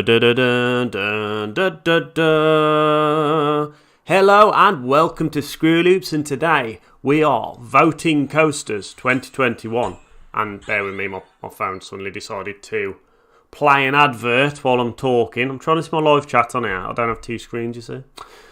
Da, da, da, da, da, da, da, da. Hello and welcome to ScrewyLoops, and today we are voting coasters 2021. And bear with me, my phone suddenly decided to play an advert while I'm talking. I'm trying to see my live chat on here. I don't have two screens, you see.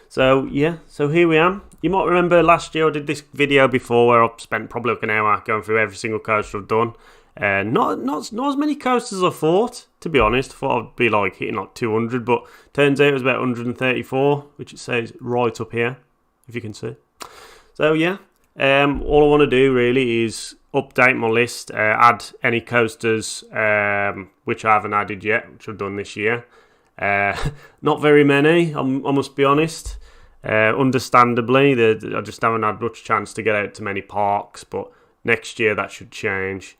So yeah, so here we are. You might remember last year I did this video before where I spent probably like an hour going through every single coaster I've done. Not as many coasters as I thought, to be honest. I thought I'd be like hitting like 200, but turns out it was about 134, which it says right up here, if you can see. So yeah, all I want to do really is update my list, add any coasters which I haven't added yet, which I've done this year. Not very many, I must be honest. Understandably, I just haven't had much chance to get out to many parks, but next year that should change.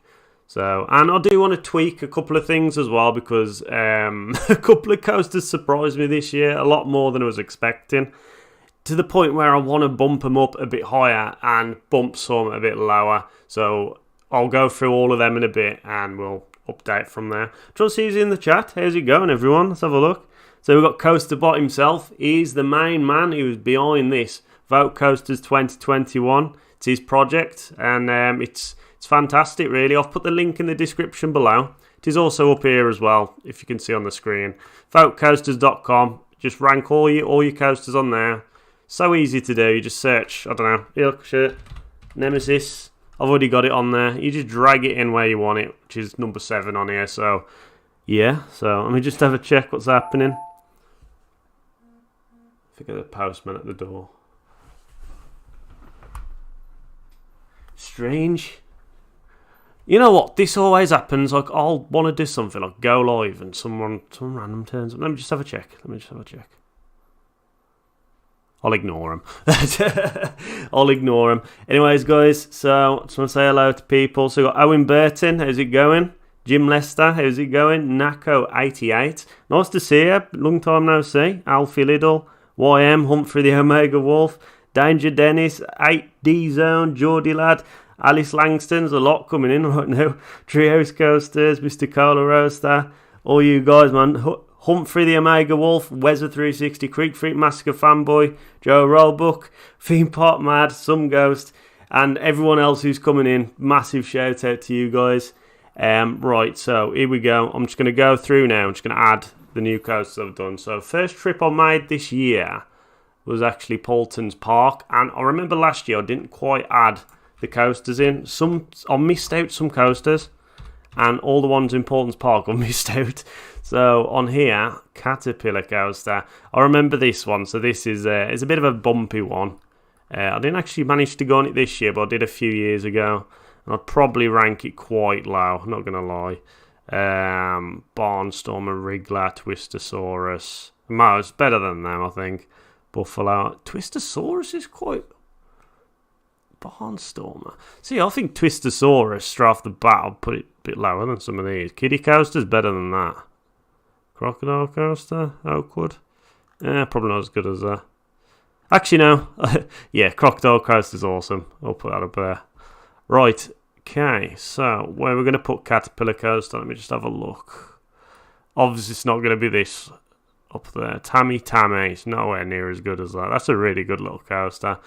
So, and I do want to tweak a couple of things as well, because a couple of coasters surprised me this year, a lot more than I was expecting, to the point where I want to bump them up a bit higher and bump some a bit lower. So I'll go through all of them in a bit and we'll update from there. Trusty's in the chat. How's it going, everyone? Let's have a look. So we've got Coasterbot himself. He's the main man who's behind this Vote Coasters 2021. It's his project, and it's fantastic, really. I've put the link in the description below. It is also up here as well, if you can see on the screen. Votecoasters.com. Just rank all your coasters on there. So easy to do. You just search, I don't know, Yorkshire, Nemesis. I've already got it on there. You just drag it in where you want it, which is number 7 on here. So, yeah. So, let me just have a check what's happening. I think of the postman at the door. Strange. You know what? This always happens. Like, I'll want to do something, like go live, and some random turns up. Let me just have a check. I'll ignore him. I'll ignore him. Anyways, guys, so I just want to say hello to people. So we've got Owen Burton. How's it going? Jim Lester. How's it going? Nako88. Nice to see you. Long time no see. Alfie Liddle. YM. Humphrey the Omega Wolf. Danger Dennis. 8D Zone. Geordie Lad. Alice Langston's a lot coming in right now. Trios Coasters, Mr. Cola Roaster, all you guys, man. Humphrey the Omega Wolf, Weather360, Creek Freak Massacre Fanboy, Joe Rollbook, Theme Park Mad, Some Ghost, and everyone else who's coming in. Massive shout out to you guys. Right, so here we go. I'm just going to go through now. I'm just going to add the new coasters I've done. So first trip I made this year was actually Paulton's Park, and I remember last year I didn't quite add the coasters in. I missed out some coasters, and all the ones in Paulton's Park I missed out. So on here, Caterpillar Coaster. I remember this one. So this is it's a bit of a bumpy one. I didn't actually manage to go on it this year, but I did a few years ago, and I'd probably rank it quite low. I'm not gonna lie. Barnstormer, Wriggler, Twistosaurus. No, it's better than them, I think. Buffalo, Twistosaurus is quite. Barnstormer. See, I think Twistosaurus, straight off the bat, I'll put it a bit lower than some of these. Kiddie Coaster's better than that. Crocodile Coaster, Oakwood. Probably not as good as that. Actually, no. Yeah, Crocodile Coaster's awesome. I'll put that up there. Right, okay, so where we're going to put Caterpillar Coaster, let me just have a look. Obviously, it's not going to be this up there. Tammy, it's nowhere near as good as that. That's a really good little coaster.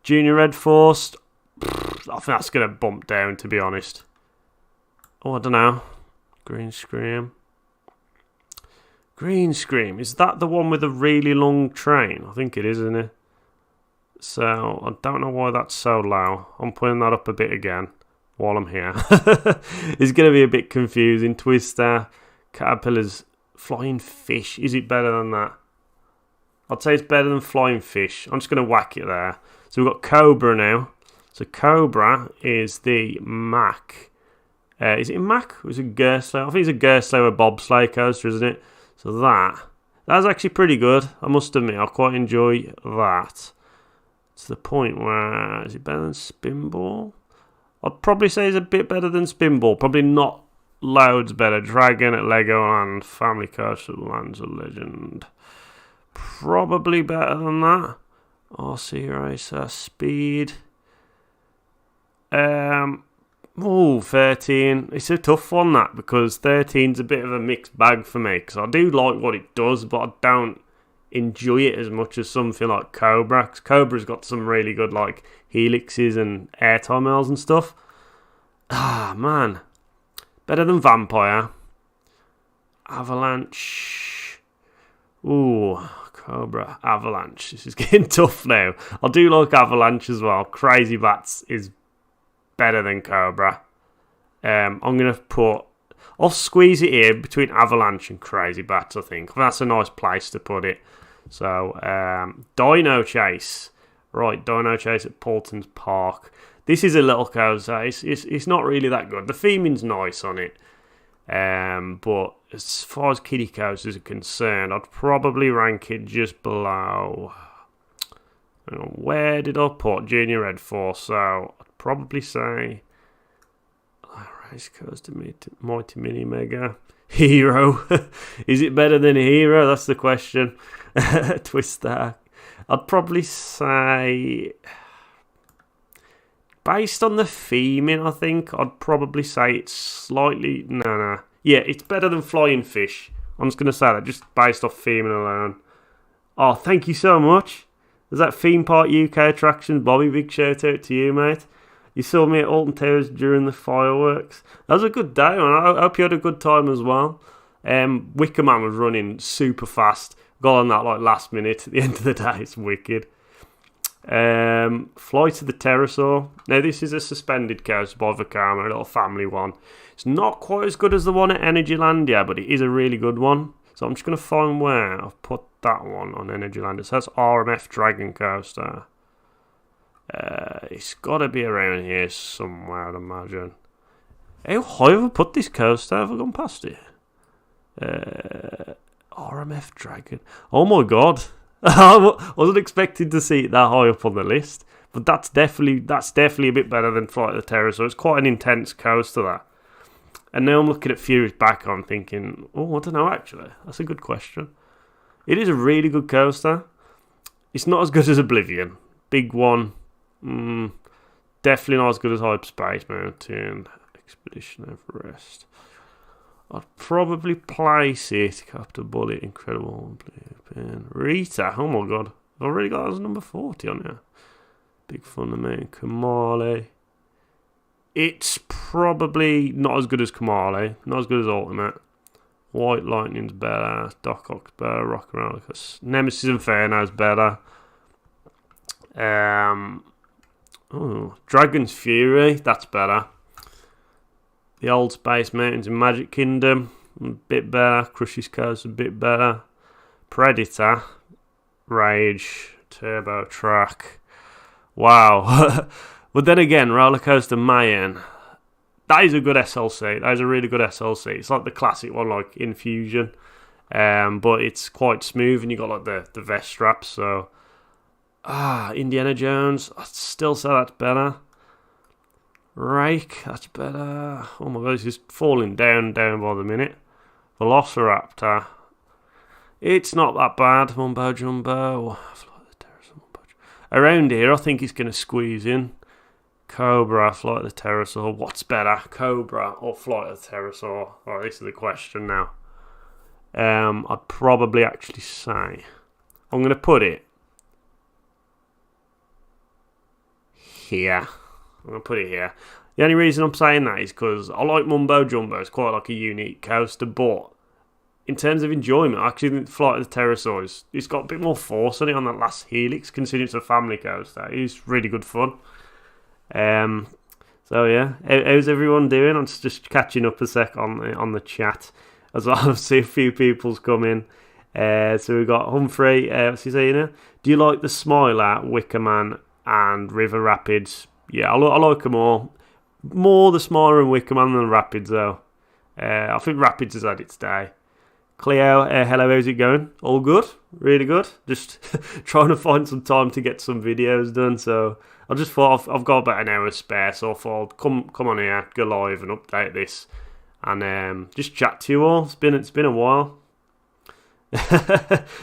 Junior Red Force, I think that's going to bump down, to be honest. Oh, I don't know. Green Scream. Is that the one with a really long train? I think it is, isn't it? So, I don't know why that's so low. I'm putting that up a bit again while I'm here. It's going to be a bit confusing. Twister, Caterpillar's Flying Fish. Is it better than that? I'd say it's better than Flying Fish. I'm just going to whack it there. So we've got Cobra now. So Cobra is the Mack. Is it a Mack or is it Gerstlauer? I think it's a Gerstlauer bobsleigh coaster, isn't it? So that's actually pretty good. I must admit, I quite enjoy that. To the point where, is it better than Spinball? I'd probably say it's a bit better than Spinball. Probably not loads better. Dragon at Legoland, Family Coaster, Lands of Legend. Probably better than that. RC Racer, Speed. Oh, 13. It's a tough one, that, because 13's a bit of a mixed bag for me. Because I do like what it does, but I don't enjoy it as much as something like Cobra. 'Cause Cobra's got some really good, like, helixes and airtime mills and stuff. Ah, man. Better than Vampire. Avalanche. Ooh, Cobra. Avalanche. This is getting tough now. I do like Avalanche as well. Crazy Bats is better than Cobra. I'm going to put... I'll squeeze it here between Avalanche and Crazy Bats, I think. That's a nice place to put it. So, Dino Chase. Right, Dino Chase at Paulton's Park. This is a little coaster. It's not really that good. The theming's nice on it. But as far as kiddie coasters are concerned, I'd probably rank it just below... Where did I put Junior Red Force? So, I'd probably say... Race Coaster, Mighty Mini Mega. Hero. Is it better than Hero? That's the question. Twister. I'd probably say... Based on the theming, I think, I'd probably say it's slightly... No. Yeah, it's better than Flying Fish. I'm just going to say that, just based off theming alone. Oh, thank you so much. There's that Theme Park UK attraction. Bobby, big shout out to you, mate. You saw me at Alton Towers during the fireworks. That was a good day, man. I hope you had a good time as well. Wicker Man was running super fast. Got on that like last minute at the end of the day. It's wicked. Fly to the Pterosaur. Now this is a suspended coaster by Vekoma, a little family one. It's not quite as good as the one at Energylandia, but it is a really good one. So I'm just going to find where I've put that one on Energylandia. So that's RMF Dragon Coaster. It's got to be around here somewhere, I'd imagine. How high have I put this coaster? Have I gone past it? RMF Dragon. Oh my god. I wasn't expecting to see it that high up on the list. But that's definitely a bit better than Flight of the Terror. So it's quite an intense coaster, that. And now I'm looking at Furious back on thinking, oh, I don't know actually. That's a good question. It is a really good coaster. It's not as good as Oblivion. Big one. Definitely not as good as Hyperspace Mountain. Expedition Everest. I'd probably place it. Captain Bullet, Incredible, Rita. Oh my god. I've already got that as number 40 on here. Big Fun to Me. Kamali. It's probably not as good as Kamali. Not as good as Ultimate. White Lightning's better. Doc Ock's better. Rock Around. Nemesis Inferno's better. Dragon's Fury. That's better. The Old Space Mountains in Magic Kingdom. A bit better. Crush's Coast a bit better. Predator. Rage. Turbo Track. Wow. But then again, Rollercoaster Mayhem. That is a good SLC. That is a really good SLC. It's like the classic one, like Infusion. But it's quite smooth and you got like the vest straps. So, Indiana Jones. I'd still say that's better. Rake, that's better. Oh my god, it's just falling down by the minute. Velociraptor. It's not that bad. Mumbo Jumbo. Around here, I think it's going to squeeze in. Cobra, Flight of the Pterosaur. What's better, Cobra or Flight of the Pterosaur? Alright, this is the question now. I'd probably actually say I'm going to put it here. I'm going to put it here. The only reason I'm saying that is because I like Mumbo Jumbo. It's quite like a unique coaster, but in terms of enjoyment, I actually think Flight of the Pterosaur it's got a bit more force on it on that last helix, considering it's a family coaster. It's really good fun. So yeah, how's everyone doing? I'm just catching up a sec on the chat as well. I see a few people's come in. So we've got Humphrey. What's he saying here? Do you like the Smiler, Wicker Man, and River Rapids? Yeah, I like them all. More the Smiler and Wicker Man than the Rapids though. I think Rapids has had its day. Cleo, hello, how's it going? All good? Really good? Just trying to find some time to get some videos done, so I just thought I've got about an hour spare, so I thought I'd come on here, go live and update this, and just chat to you all. It's been a while.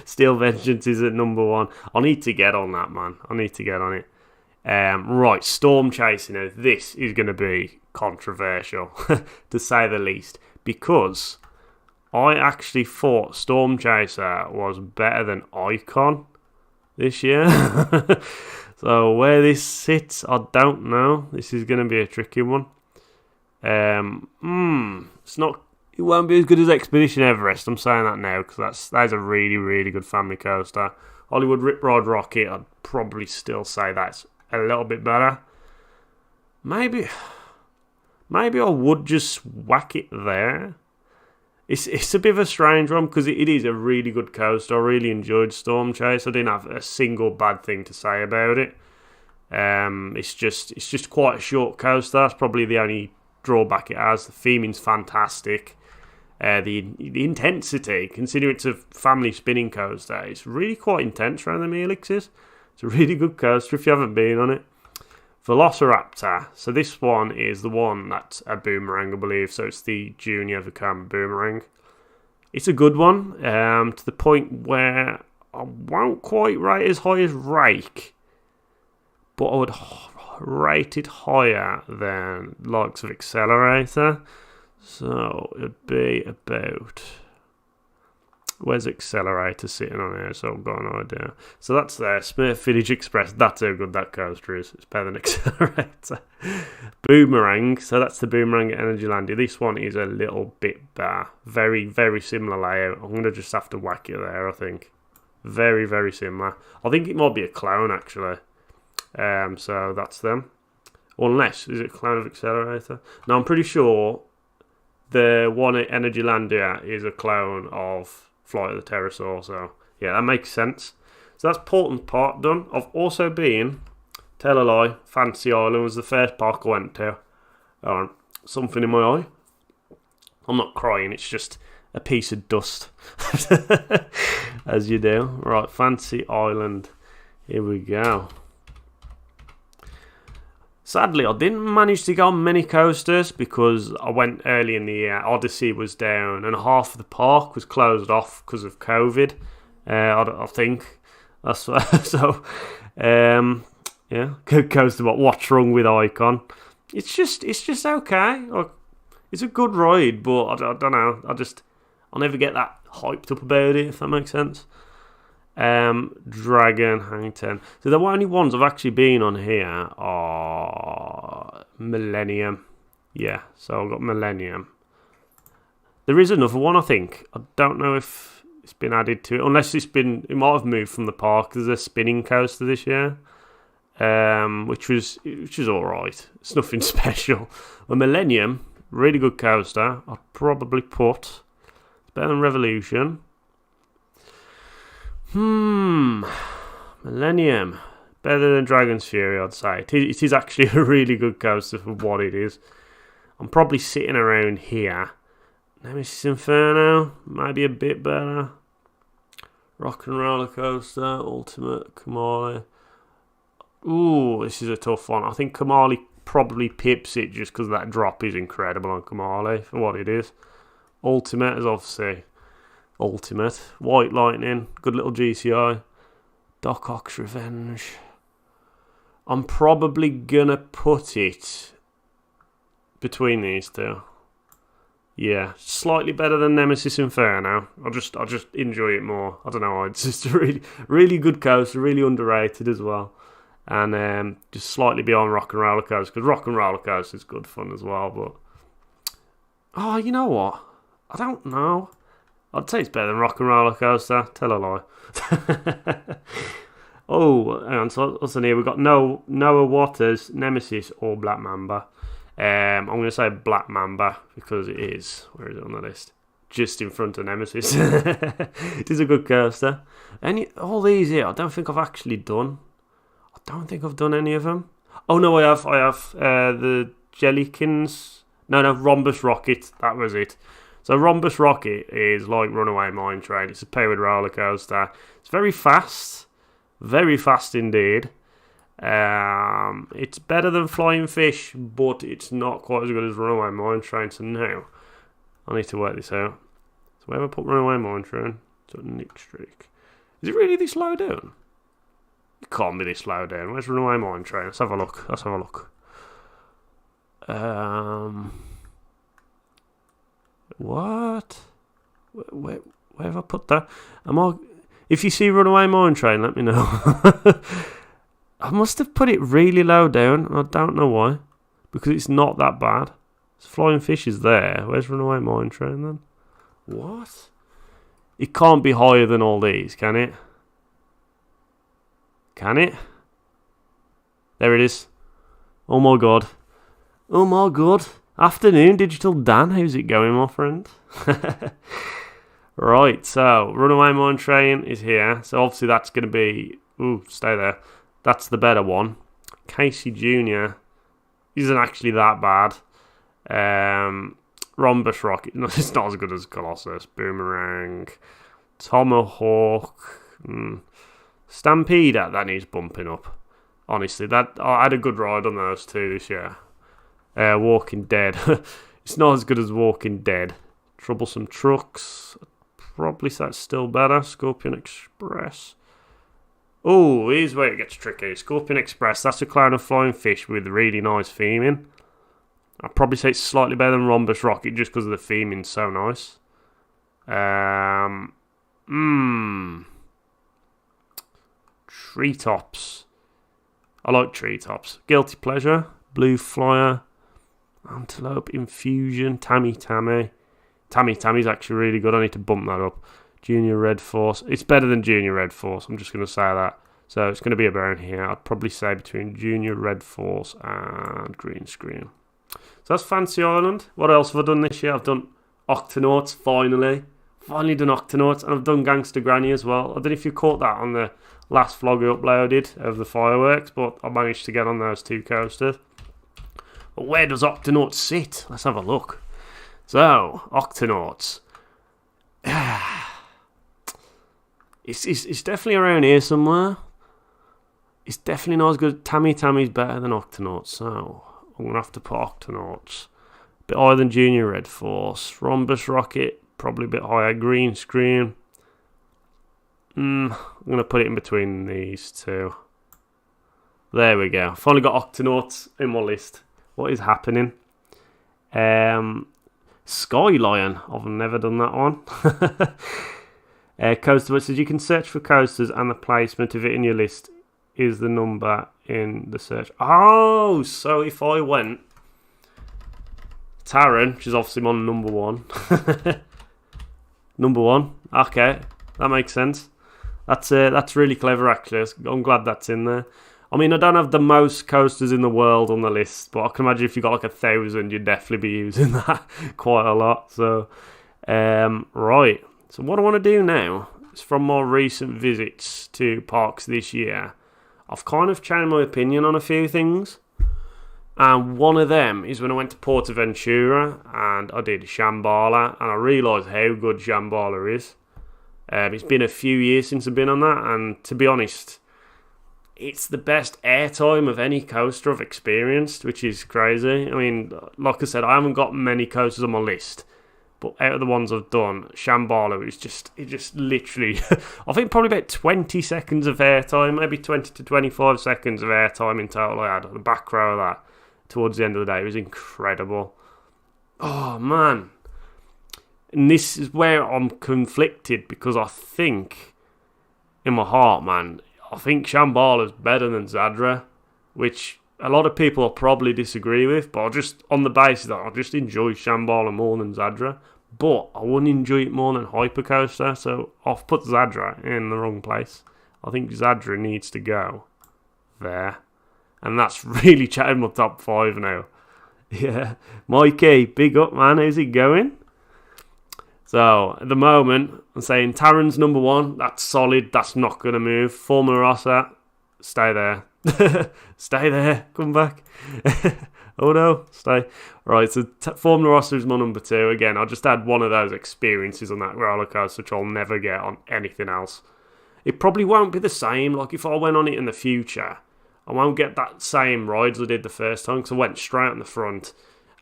Steel Vengeance is at number 1. I need to get on that, man. I need to get on it. Right, Storm Chaser. Now, this is going to be controversial, to say the least, because I actually thought Storm Chaser was better than Icon this year. So where this sits, I don't know. This is going to be a tricky one. It's not. It won't be as good as Expedition Everest. I'm saying that now because that's a really, really good family coaster. Hollywood Rip Ride Rocket, I'd probably still say that's a little bit better. Maybe I would just whack it there. It's a bit of a strange one because it is a really good coaster. I really enjoyed Storm Chase. I didn't have a single bad thing to say about it. It's just quite a short coaster. That's probably the only drawback it has. The theming's fantastic. The intensity, considering it's a family spinning coaster, it's really quite intense around the Helixes. It's a really good coaster if you haven't been on it. Velociraptor. So this one is the one that's a boomerang, I believe. So it's the Junior Vekoma boomerang. It's a good one, to the point where I won't quite rate as high as Rake, but I would rate it higher than likes of Accelerator. So it'd be about... Where's Accelerator sitting on here? So I've got an idea. So that's there. Smurf Village Express. That's how good that coaster is. It's better than Accelerator. Boomerang. So that's the Boomerang at Energylandia. This one is a little bit better. Very, very similar layout. I'm going to just have to whack it there, I think. Very, very similar. I think it might be a clone, actually. So that's them. Unless, is it a clone of Accelerator? No, I'm pretty sure the one at Energylandia is a clone of Flight of the Pterosaur, so yeah, that makes sense. So that's Portland Park done. I've also been, tell a lie, Fantasy Island was the first park I went to. Something in my eye. I'm not crying, it's just a piece of dust. As you do. Right, Fantasy Island. Here we go. Sadly, I didn't manage to go on many coasters because I went early in the year. Odyssey was down and half of the park was closed off because of COVID. I think that's so. Yeah, coaster. But what's wrong with Icon? It's just okay. Like, it's a good ride, but I don't know. I'll never get that hyped up about it, if that makes sense. Dragon Hang 10. So the only ones I've actually been on here are Millennium. Yeah, so I've got Millennium. There is another one, I think. I don't know if it's been added to it, unless it might have moved from the park. There's a spinning coaster this year, which was alright. It's nothing special. But Millennium, really good coaster. I'd probably put, it's better than Revolution. Millennium. Better than Dragon's Fury, I'd say. It is actually a really good coaster for what it is. I'm probably sitting around here. Nemesis Inferno, maybe a bit better. Rock and Roller Coaster, Ultimate, Kamali. Ooh, this is a tough one. I think Kamali probably pips it just because that drop is incredible on Kamali for what it is. Ultimate is obviously Ultimate. White Lightning, good little GCI. Doc Ock's Revenge. I'm probably gonna put it between these two. Yeah, slightly better than Nemesis Inferno. I'll just enjoy it more. I don't know. It's just a really, really good coaster, really underrated as well, and just slightly beyond Rock and Roller Coaster because Rock and Roller Coaster is good fun as well. But you know what? I don't know. I'd say it's better than Rock and Roller Coaster. Tell a lie. Oh, hang on. So what's in here? We've got Noah Waters, Nemesis, or Black Mamba. I'm going to say Black Mamba because it is. Where is it on the list? Just in front of Nemesis. It is a good coaster. All these here, I don't think I've actually done. I don't think I've done any of them. Oh no, I have. The Jellykins. No, Rhombus Rocket. That was it. So Rhombus Rocket is like Runaway Mine Train. It's a powered roller coaster. It's very fast indeed. It's better than Flying Fish, but it's not quite as good as Runaway Mine Train. So now I need to work this out. So where have I put Runaway Mine Train? So Nick Streak. Is it really this low down? It can't be this low down. Where's Runaway Mine Train? Let's have a look. What? Where have I put that? If you see Runaway Mine Train, let me know. I must have put it really low down. I don't know why. Because it's not that bad. Flying Fish is there. Where's Runaway Mine Train then? What? It can't be higher than all these, can it? Can it? There it is. Oh my god. Oh my god. Afternoon, Digital Dan. How's it going, my friend? Right, so Runaway Mine Train is here. So obviously that's going to be... Ooh, stay there. That's the better one. Casey Jr. isn't actually that bad. Rhombus Rocket. No, it's not as good as Colossus. Boomerang. Tomahawk. Stampede. That needs bumping up. Honestly, I had a good ride on those two this year. Walking Dead. It's not as good as Walking Dead. Troublesome Trucks. Probably that's still better. Scorpion Express. Oh, here's where it gets tricky. Scorpion Express. That's a clown of flying fish with really nice theming. I'd probably say it's slightly better than Rhombus Rocket just because of the theming's so nice. Treetops. I like Treetops. Guilty Pleasure. Blue Flyer. Antelope Infusion. Tammy. Tammy's actually really good. I need to bump that up. Junior Red Force. It's better than Junior Red Force. I'm just going to say that. So it's going to be around here. I'd probably say between Junior Red Force and Green Screen. So that's Fancy Island. What else have I done this year? I've done Octonauts, finally. Finally done Octonauts. And I've done Gangster Granny as well. I don't know if you caught that on the last vlog I uploaded of the fireworks, but I managed to get on those two coasters. But where does Octonauts sit? Let's have a look. So, Octonauts. It's definitely around here somewhere. It's definitely not as good. Tammy's better than Octonauts, so I'm going to have to put Octonauts. A bit higher than Junior Red Force. Rhombus Rocket, probably a bit higher. Green Screen. I'm going to put it in between these two. There we go. Finally got Octonauts in my list. What is happening? Sky Lion. I've never done that one. Coaster says you can search for coasters and the placement of it in your list is the number in the search. Oh, so if I went Taron, which is obviously my number one. Number one. Okay, that makes sense. That's really clever actually. I'm glad that's in there. I mean, I don't have the most coasters in the world on the list, but I can imagine if you got like 1,000, you'd definitely be using that quite a lot. So, right. So what I want to do now is from my recent visits to parks this year, I've kind of changed my opinion on a few things. And one of them is when I went to Portaventura and I did Shambhala, and I realised how good Shambhala is. It's been a few years since I've been on that, and to be honest, it's the best airtime of any coaster I've experienced, which is crazy. I mean, like I said, I haven't got many coasters on my list, but out of the ones I've done, Shambhala is just literally, I think probably about 20 seconds of airtime, maybe 20 to 25 seconds of airtime in total I had. The back row of that towards the end of the day, it was incredible. Oh, man. And this is where I'm conflicted, because I think, in my heart, man, I think Shambhala is better than Zadra, which a lot of people will probably disagree with, but on the basis that I just enjoy Shambhala more than Zadra, but I wouldn't enjoy it more than Hypercoaster, so I've put Zadra in the wrong place. I think Zadra needs to go there, and that's really chatting my top 5 now. Yeah, Mikey, big up, man. How's it going? So, at the moment, I'm saying Taron's number 1. That's solid. That's not going to move. Formula Rossa, stay there. Stay there. Come back. Oh no, stay. Right, so Formula Rossa is my number 2. Again, I just had one of those experiences on that roller coaster, which I'll never get on anything else. It probably won't be the same. Like, if I went on it in the future, I won't get that same rides I did the first time, because I went straight on the front.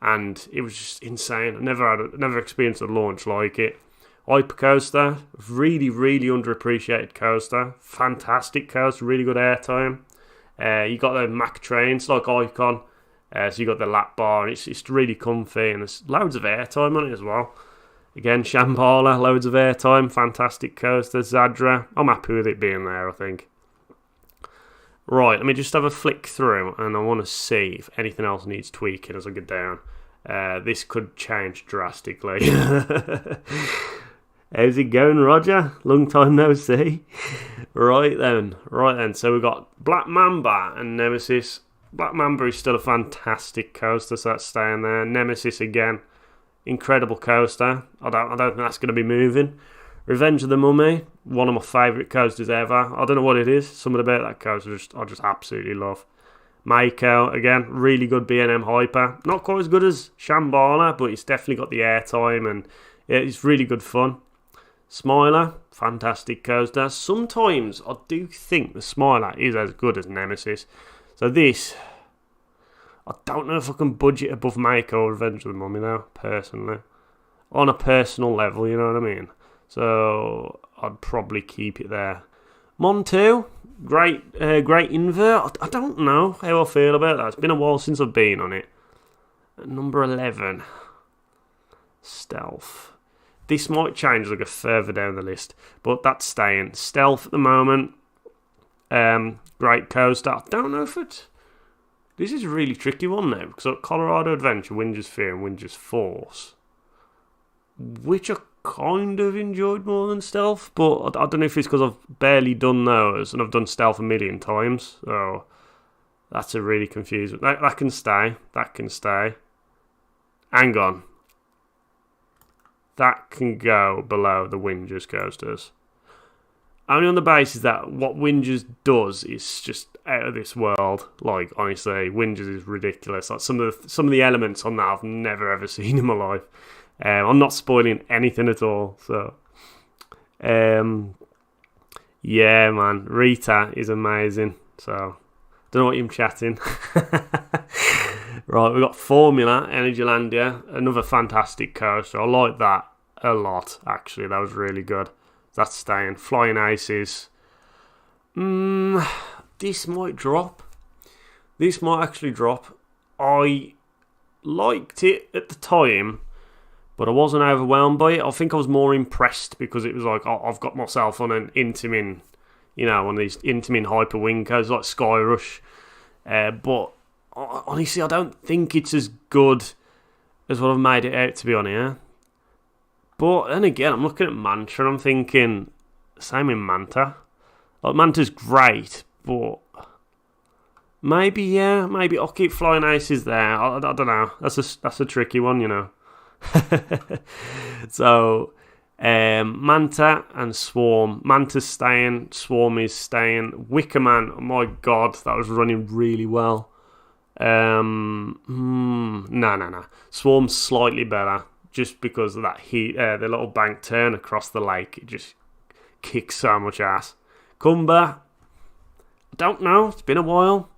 And it was just insane. I never experienced a launch like it. Hypercoaster, really, really underappreciated coaster. Fantastic coaster, really good airtime. You got the Mack trains like Icon, so you got the lap bar, and it's really comfy, and there's loads of airtime on it as well. Again, Shambhala, loads of airtime, fantastic coaster. Zadra, I'm happy with it being there, I think. Right, let me just have a flick through, and I want to see if anything else needs tweaking as I get down. This could change drastically. How's it going, Roger? Long time no see. Right then. So we've got Black Mamba and Nemesis. Black Mamba is still a fantastic coaster, so that's staying there. Nemesis again, incredible coaster. I don't think that's going to be moving. Revenge of the Mummy, one of my favourite coasters ever. I don't know what it is. Something about that coaster I just absolutely love. Mako, again, really good B&M Hyper. Not quite as good as Shambhala, but it's definitely got the airtime, and yeah, it's really good fun. Smiler, fantastic coaster. Sometimes I do think the Smiler is as good as Nemesis. So this, I don't know if I can budget above Mako or Revenge of the Mummy though, personally. On a personal level, you know what I mean? So I'd probably keep it there. Mon 2, great invert. I don't know how I feel about that. It's been a while since I've been on it. Number 11, Stealth. This might change as I go further down the list, but that's staying. Stealth at the moment. Great coaster. I don't know if it... This is a really tricky one now, because I've got Colorado Adventure, Winger's Fear, and Winger's Force, which I kind of enjoyed more than Stealth, but I don't know if it's because I've barely done those, and I've done Stealth a million times, so that's a really confusing... That can stay. That can stay. Hang on. That can go below the Winger's coasters. Only on the basis that what Winger's does is just out of this world. Like, honestly, Winger's is ridiculous. Like some of the elements on that I've never ever seen in my life. I'm not spoiling anything at all. So, yeah, man, Rita is amazing. So, don't know what you're chatting. Right, we've got Formula, Energylandia, another fantastic coaster. I like that a lot, actually. That was really good. That's staying. Flying Aces. This might drop. This might actually drop. I liked it at the time, but I wasn't overwhelmed by it. I think I was more impressed because it was like, I've got myself on an Intamin, one of these Intamin Hyper Wing coasters like Sky Rush. But honestly, I don't think it's as good as what I've made it out to be on here. But then again, I'm looking at Manta and I'm thinking, same in Manta. Like, Manta's great, but maybe I'll keep Flying Aces there. I don't know. That's a tricky one, So, Manta and Swarm. Manta's staying, Swarm is staying. Wickerman, oh my god, that was running really well. No. Swarm's slightly better, just because of that heat, the little bank turn across the lake. It just kicks so much ass. Cumber, I don't know, it's been a while.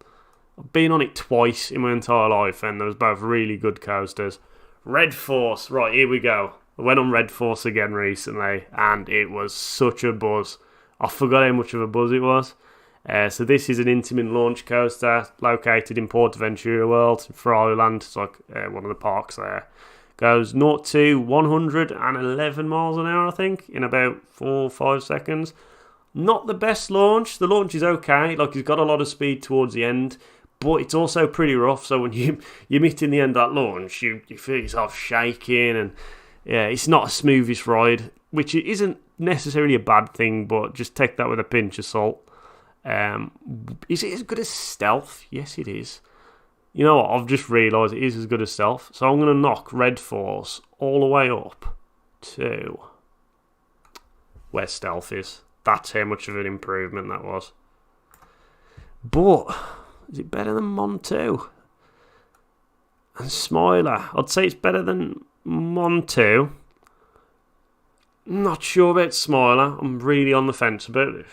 I've been on it twice in my entire life, and there was both really good coasters. Red Force, right, here we go. I went on Red Force again recently, and it was such a buzz. I forgot how much of a buzz it was. So this is an Intamin launch coaster located in Portaventura World, in Fryoland. It's like one of the parks there. Goes 0 to 111 miles an hour, I think, in about 4 or 5 seconds. Not the best launch. The launch is okay. Like, he's got a lot of speed towards the end, but it's also pretty rough. So when you're meeting the end of that launch, you feel yourself shaking, and yeah, it's not a smoothest ride, which isn't necessarily a bad thing, but just take that with a pinch of salt. Is it as good as Stealth? Yes, it is. You know what? I've just realised it is as good as Stealth. So I'm going to knock Red Force all the way up to where Stealth is. That's how much of an improvement that was. But is it better than Mon 2? And Smiler? I'd say it's better than Mon 2. Not sure about Smiler. I'm really on the fence about this.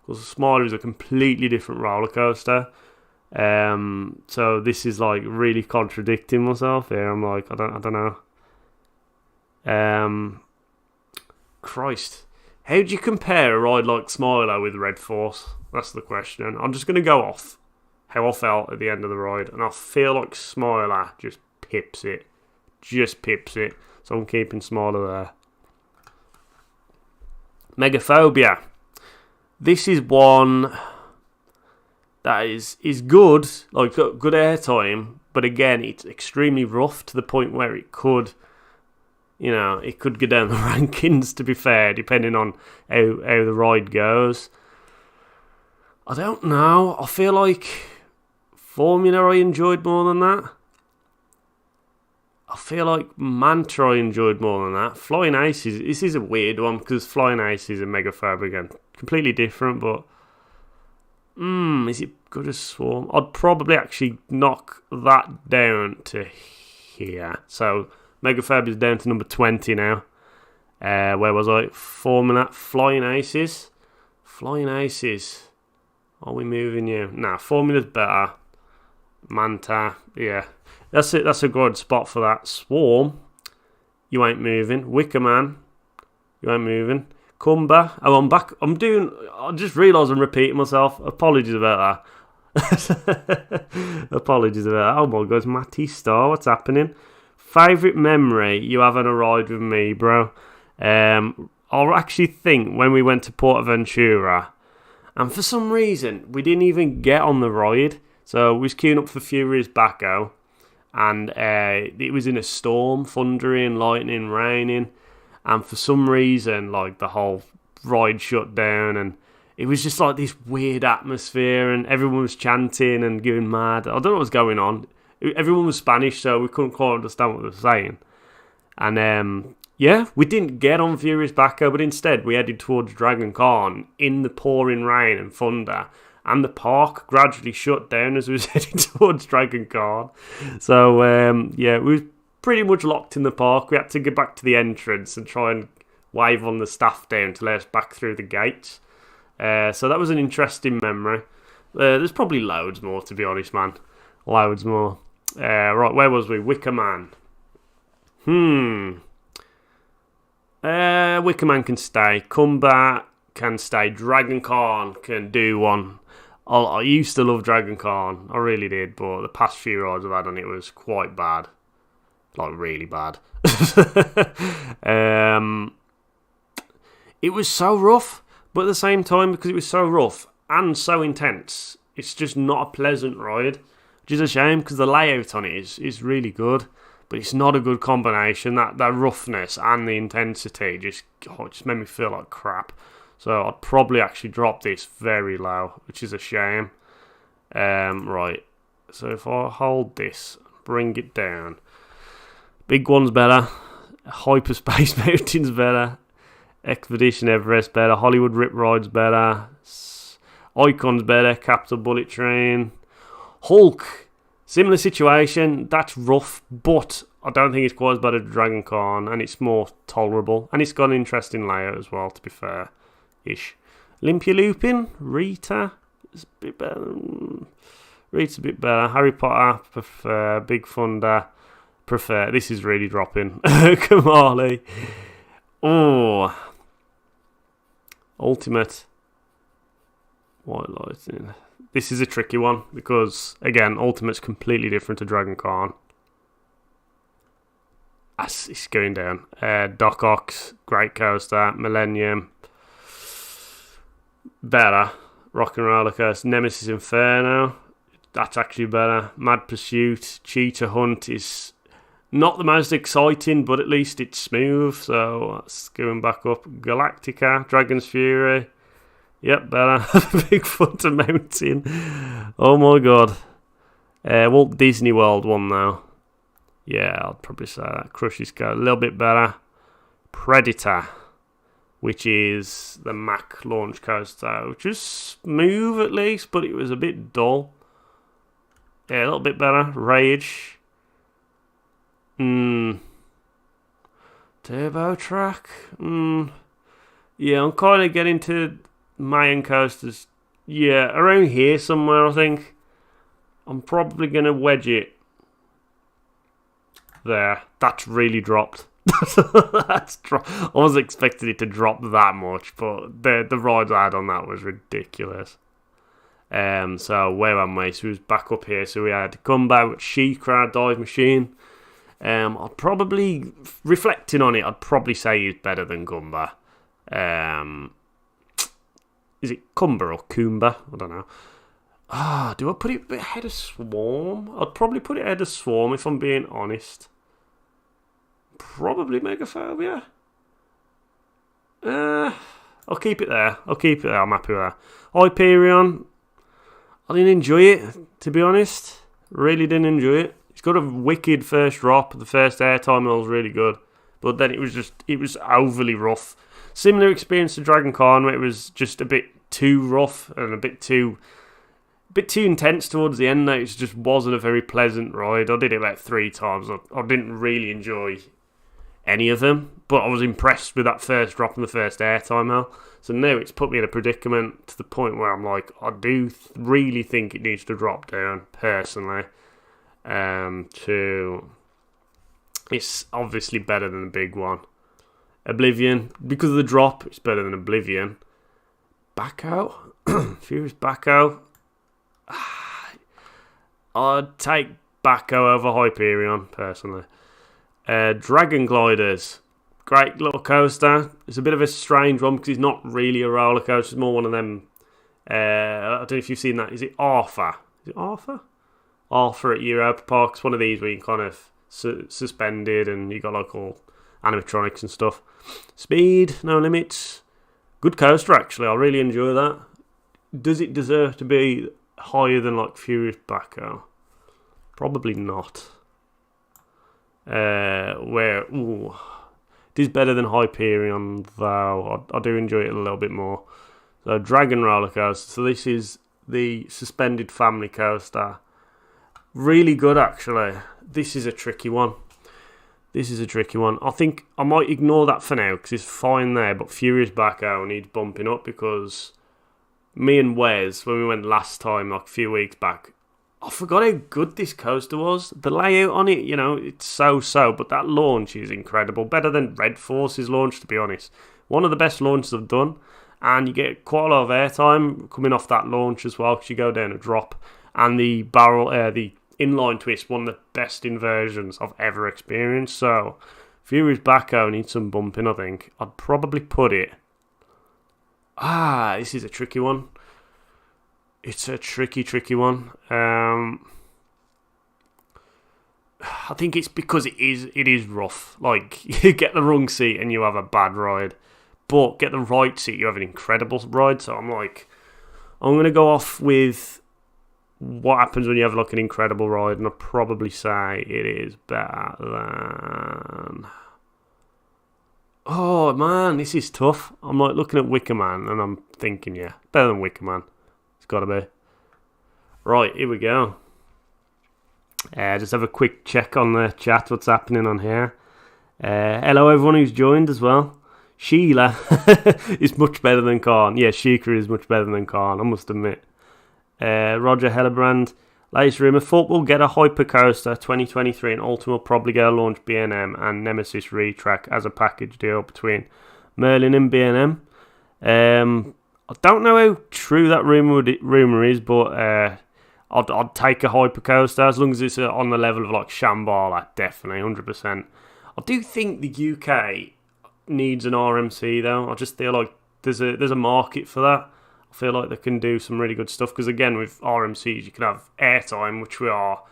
Because Smiler is a completely different roller coaster. So this is like really contradicting myself here. I'm like, I don't know. Christ. How do you compare a ride like Smilo with Red Force? That's the question. I'm just going to go off how I felt at the end of the ride, and I feel like Smiler just pips it. Just pips it. So I'm keeping Smiler there. Megaphobia. This is one that is good, like got good airtime, but again, it's extremely rough to the point where it could, it could go down the rankings, to be fair, depending on how the ride goes. I don't know. I feel like Formula I enjoyed more than that. I feel like Mantra I enjoyed more than that. Flying Aces, this is a weird one because Flying Aces and Megaphobia again, completely different, but is it good as Swarm? I'd probably actually knock that down to here. So Megaphobia's down to number 20 now. Where was I? Formula Flying Aces. Flying Aces. Are we moving you? Nah, Formula's better. Manta, yeah. That's it. That's a good spot for that. Swarm, you ain't moving. Wicker Man, you ain't moving. Cumber, I'm back. I just realised I'm repeating myself. Apologies about that. Apologies about that. Oh my God, Matty Star, what's happening? Favourite memory you have on a ride with me, bro? I actually think when we went to Portaventura, and for some reason we didn't even get on the ride. So we was queuing up for Furious Baco, and it was in a storm, thundering, lightning, raining, and for some reason, like, the whole ride shut down, and it was just like this weird atmosphere, and everyone was chanting and going mad. I don't know what was going on. Everyone was Spanish, so we couldn't quite understand what they were saying. And we didn't get on Furious Baco, but instead we headed towards Dragon Con in the pouring rain and thunder. And the park gradually shut down as we was heading towards Dragon Con. So, we were pretty much locked in the park. We had to get back to the entrance and try and wave on the staff down to let us back through the gates. So that was an interesting memory. There's probably loads more, to be honest, man. Loads more. Right, where was we? Wicker Man. Wicker Man can stay. Cumber can stay. Dragon Con can do one. I used to love Dragon Con. I really did, but the past few rides I've had on it was quite bad. Like, really bad. It was so rough, but at the same time, because it was so rough and so intense, it's just not a pleasant ride, which is a shame because the layout on it is really good, but it's not a good combination. That roughness and the intensity just made me feel like crap. So I'd probably actually drop this very low, which is a shame. Right, so if I hold this, bring it down. Big One's better. Hyperspace Mountain's better. Expedition Everest better. Hollywood Rip Ride's better. Icon's better. Capital Bullet Train. Hulk, similar situation. That's rough, but I don't think it's quite as bad as Dragon Con, and it's more tolerable. And it's got an interesting layout as well, to be fair. Ish. Olympia Looping, Rita is a bit better. Rita's a bit better. Harry Potter, prefer. Big Thunder, prefer. This is really dropping. Kamali. Oh. Ultimate. White Lightning. This is a tricky one because, again, Ultimate's completely different to Dragon Con. It's going down. Doc Ox, Great Coaster, Millennium. Better. Rock and Rollercoasters, Nemesis Inferno. That's actually better. Mad Pursuit, Cheetah Hunt is not the most exciting, but at least it's smooth. So that's going back up. Galactica, Dragon's Fury. Yep, better. Bigfoot Mountain. Oh my God. Walt Disney World one now. Yeah, I'd probably say that. Crush's Go, a little bit better. Predator, which is the Mack launch coaster, which was smooth at least, but it was a bit dull. Yeah, a little bit better. Rage. Turbo Track. Yeah, I'm kind of getting to Mayan coasters. Yeah, around here somewhere, I think. I'm probably going to wedge it there. That's really dropped. I wasn't expecting it to drop that much, but the ride I had on that was ridiculous. So where am I? So we was back up here. So we had Gumba, She-Crowd Dive Machine. I'd probably, reflecting on it, I'd probably say he's better than Gumba. Is it Cumba or Coomba? I don't know. Do I put it ahead of Swarm? I'd probably put it ahead of Swarm if I'm being honest. Probably Megaphobia. I'll keep it there. I'm happy with that. Hyperion. I didn't enjoy it, to be honest. Really didn't enjoy it. It's got a wicked first drop. The first airtime was really good. But then it was overly rough. Similar experience to Dragon Khan, where it was just a bit too rough and a bit too intense towards the end. It just wasn't a very pleasant ride. I did it about 3 times. I didn't really enjoy any of them, but I was impressed with that first drop and the first airtime hell. So now it's put me in a predicament to the point where I'm like, I do really think it needs to drop down, personally. It's obviously better than the big one. Oblivion, because of the drop, it's better than Oblivion. Backo? Furious Backo? I'd take Backo over Hyperion, personally. Dragon Gliders. Great little coaster. It's a bit of a strange one because it's not really a roller coaster. It's more one of them. I don't know if you've seen that. Is it Arthur? Is it Arthur? Arthur at Europa Park. It's one of these where you kind of suspended and you got like all animatronics and stuff. Speed, no limits. Good coaster, actually. I really enjoy that. Does it deserve to be higher than like Furious Backo? Probably not. It is better than Hyperion, though. I do enjoy it a little bit more. So, Dragon Roller Coaster. So, this is the suspended family coaster. Really good, actually. This is a tricky one. I think I might ignore that for now because it's fine there. But Furious Backo needs bumping up because me and Wes, when we went last time, like a few weeks back, I forgot how good this coaster was. The layout on it, it's so-so, but that launch is incredible. Better than Red Force's launch, to be honest. One of the best launches I've done, and you get quite a lot of airtime coming off that launch as well, because you go down a drop. And the the inline twist, one of the best inversions I've ever experienced. So, Furious Backo needs some bumping, I think. I'd probably put it... this is a tricky one. It's a tricky one. I think it's because it is rough. Like, you get the wrong seat and you have a bad ride. But get the right seat, you have an incredible ride. So I'm going to go off with what happens when you have like an incredible ride. And I'd probably say it is better than... Oh, man, this is tough. I'm like looking at Wicker Man and I'm thinking, yeah, better than Wicker Man. Got to be. Right, here we go. Just have a quick check on the chat, what's happening on here. Hello everyone who's joined as well. Sheila is much better than Khan. Yeah, Sheikah is much better than Khan, I must admit. Roger Hellebrand. Latest rumour, thought we'll get a Hypercoaster 2023 and Ultima will probably go launch B&M and Nemesis Retrack as a package deal between Merlin and B&M. I don't know how true that rumour is, but I'd take a Hypercoaster as long as it's on the level of like Shambhala, definitely, 100%. I do think the UK needs an RMC though. I just feel like there's a market for that. I feel like they can do some really good stuff because again with RMCs you can have airtime, which we are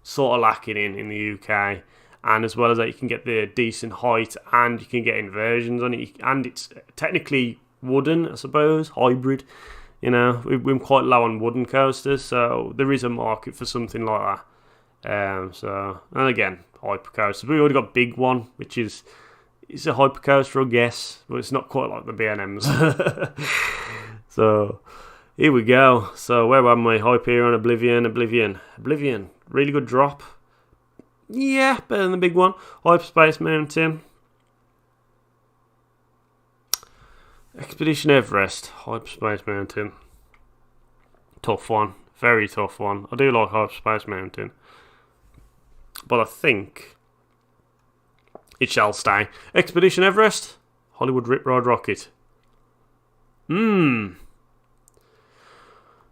sort of lacking in the UK, and as well as that you can get the decent height and you can get inversions on it, and it's technically wooden, I suppose, hybrid. We're quite low on wooden coasters, so there is a market for something like that. And again, Hypercoaster. We already got Big One, which is it's a Hypercoaster, I guess, but it's not quite like the B&Ms. So here we go. So where am I? Hyperion, Oblivion. Really good drop. Yeah, better than the Big One. Hyperspace Mountain. Expedition Everest, Hyperspace Mountain. Tough one. Very tough one. I do like Hyperspace Mountain. But I think It shall stay. Expedition Everest. Hollywood Rip Ride Rocket.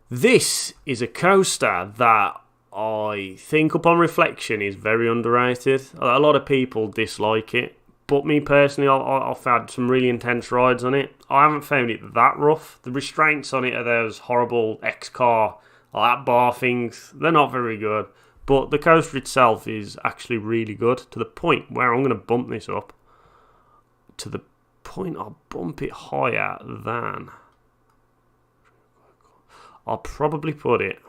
This is a coaster that I think, upon reflection, is very underrated. A lot of people dislike it, but me personally, I've had some really intense rides on it. I haven't found it that rough. The restraints on it are those horrible X-car, like that bar things. They're not very good, but the coaster itself is actually really good, to the point where I'm going to bump this up. To the point I'll bump it higher than... I'll probably put it...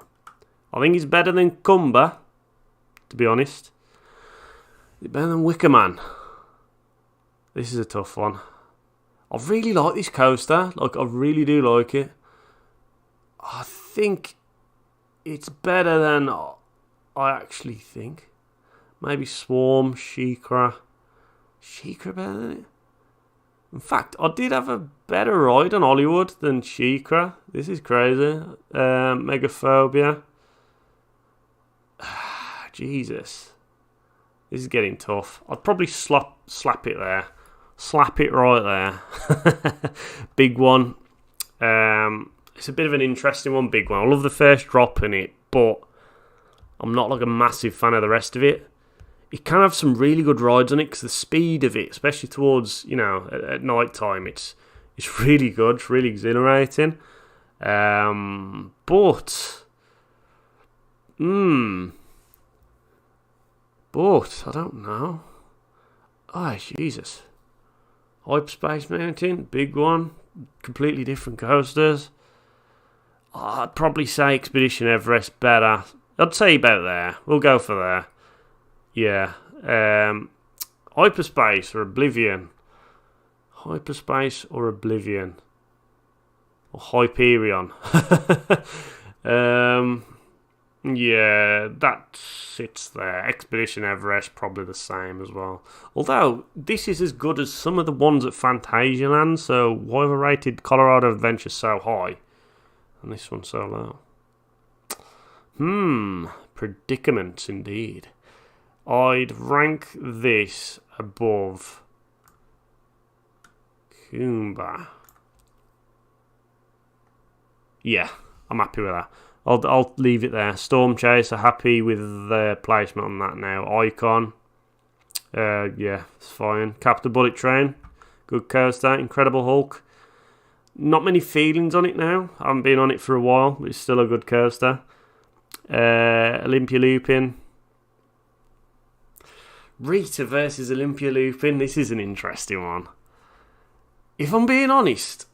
I think it's better than Cumber, to be honest. It's better than Wicker Man. This is a tough one. I really like this coaster. Like, I really do like it. I think it's better than I actually think. Maybe Swarm, Shikra. Shikra better than it? In fact, I did have a better ride on Hollywood than Shikra. This is crazy. Megaphobia. Jesus. This is getting tough. I'd probably slap it there. Slap it right there. Big one. It's a bit of an interesting one, big one. I love the first drop in it, but I'm not like a massive fan of the rest of it. It can have some really good rides on it because the speed of it, especially towards, at night time, it's really good. It's really exhilarating. But I don't know. Oh, Jesus. Hyperspace Mountain, big one. Completely different coasters. I'd probably say Expedition Everest better. I'd say about there. We'll go for there. Yeah. Hyperspace or Oblivion. Hyperspace or Oblivion. Or Hyperion. Yeah, that sits there. Expedition Everest, probably the same as well. Although, this is as good as some of the ones at Phantasialand, so why have I rated Colorado Adventure so high and this one so low? Predicament indeed. I'd rank this above Kumba. Yeah, I'm happy with that. I'll leave it there. Storm Chaser, happy with the placement on that now. Icon, yeah, it's fine. Captain Bullet Train, good coaster. Incredible Hulk. Not many feelings on it now. I haven't been on it for a while, but it's still a good coaster. Olympia Looping. Rita versus Olympia Looping. This is an interesting one. If I'm being honest,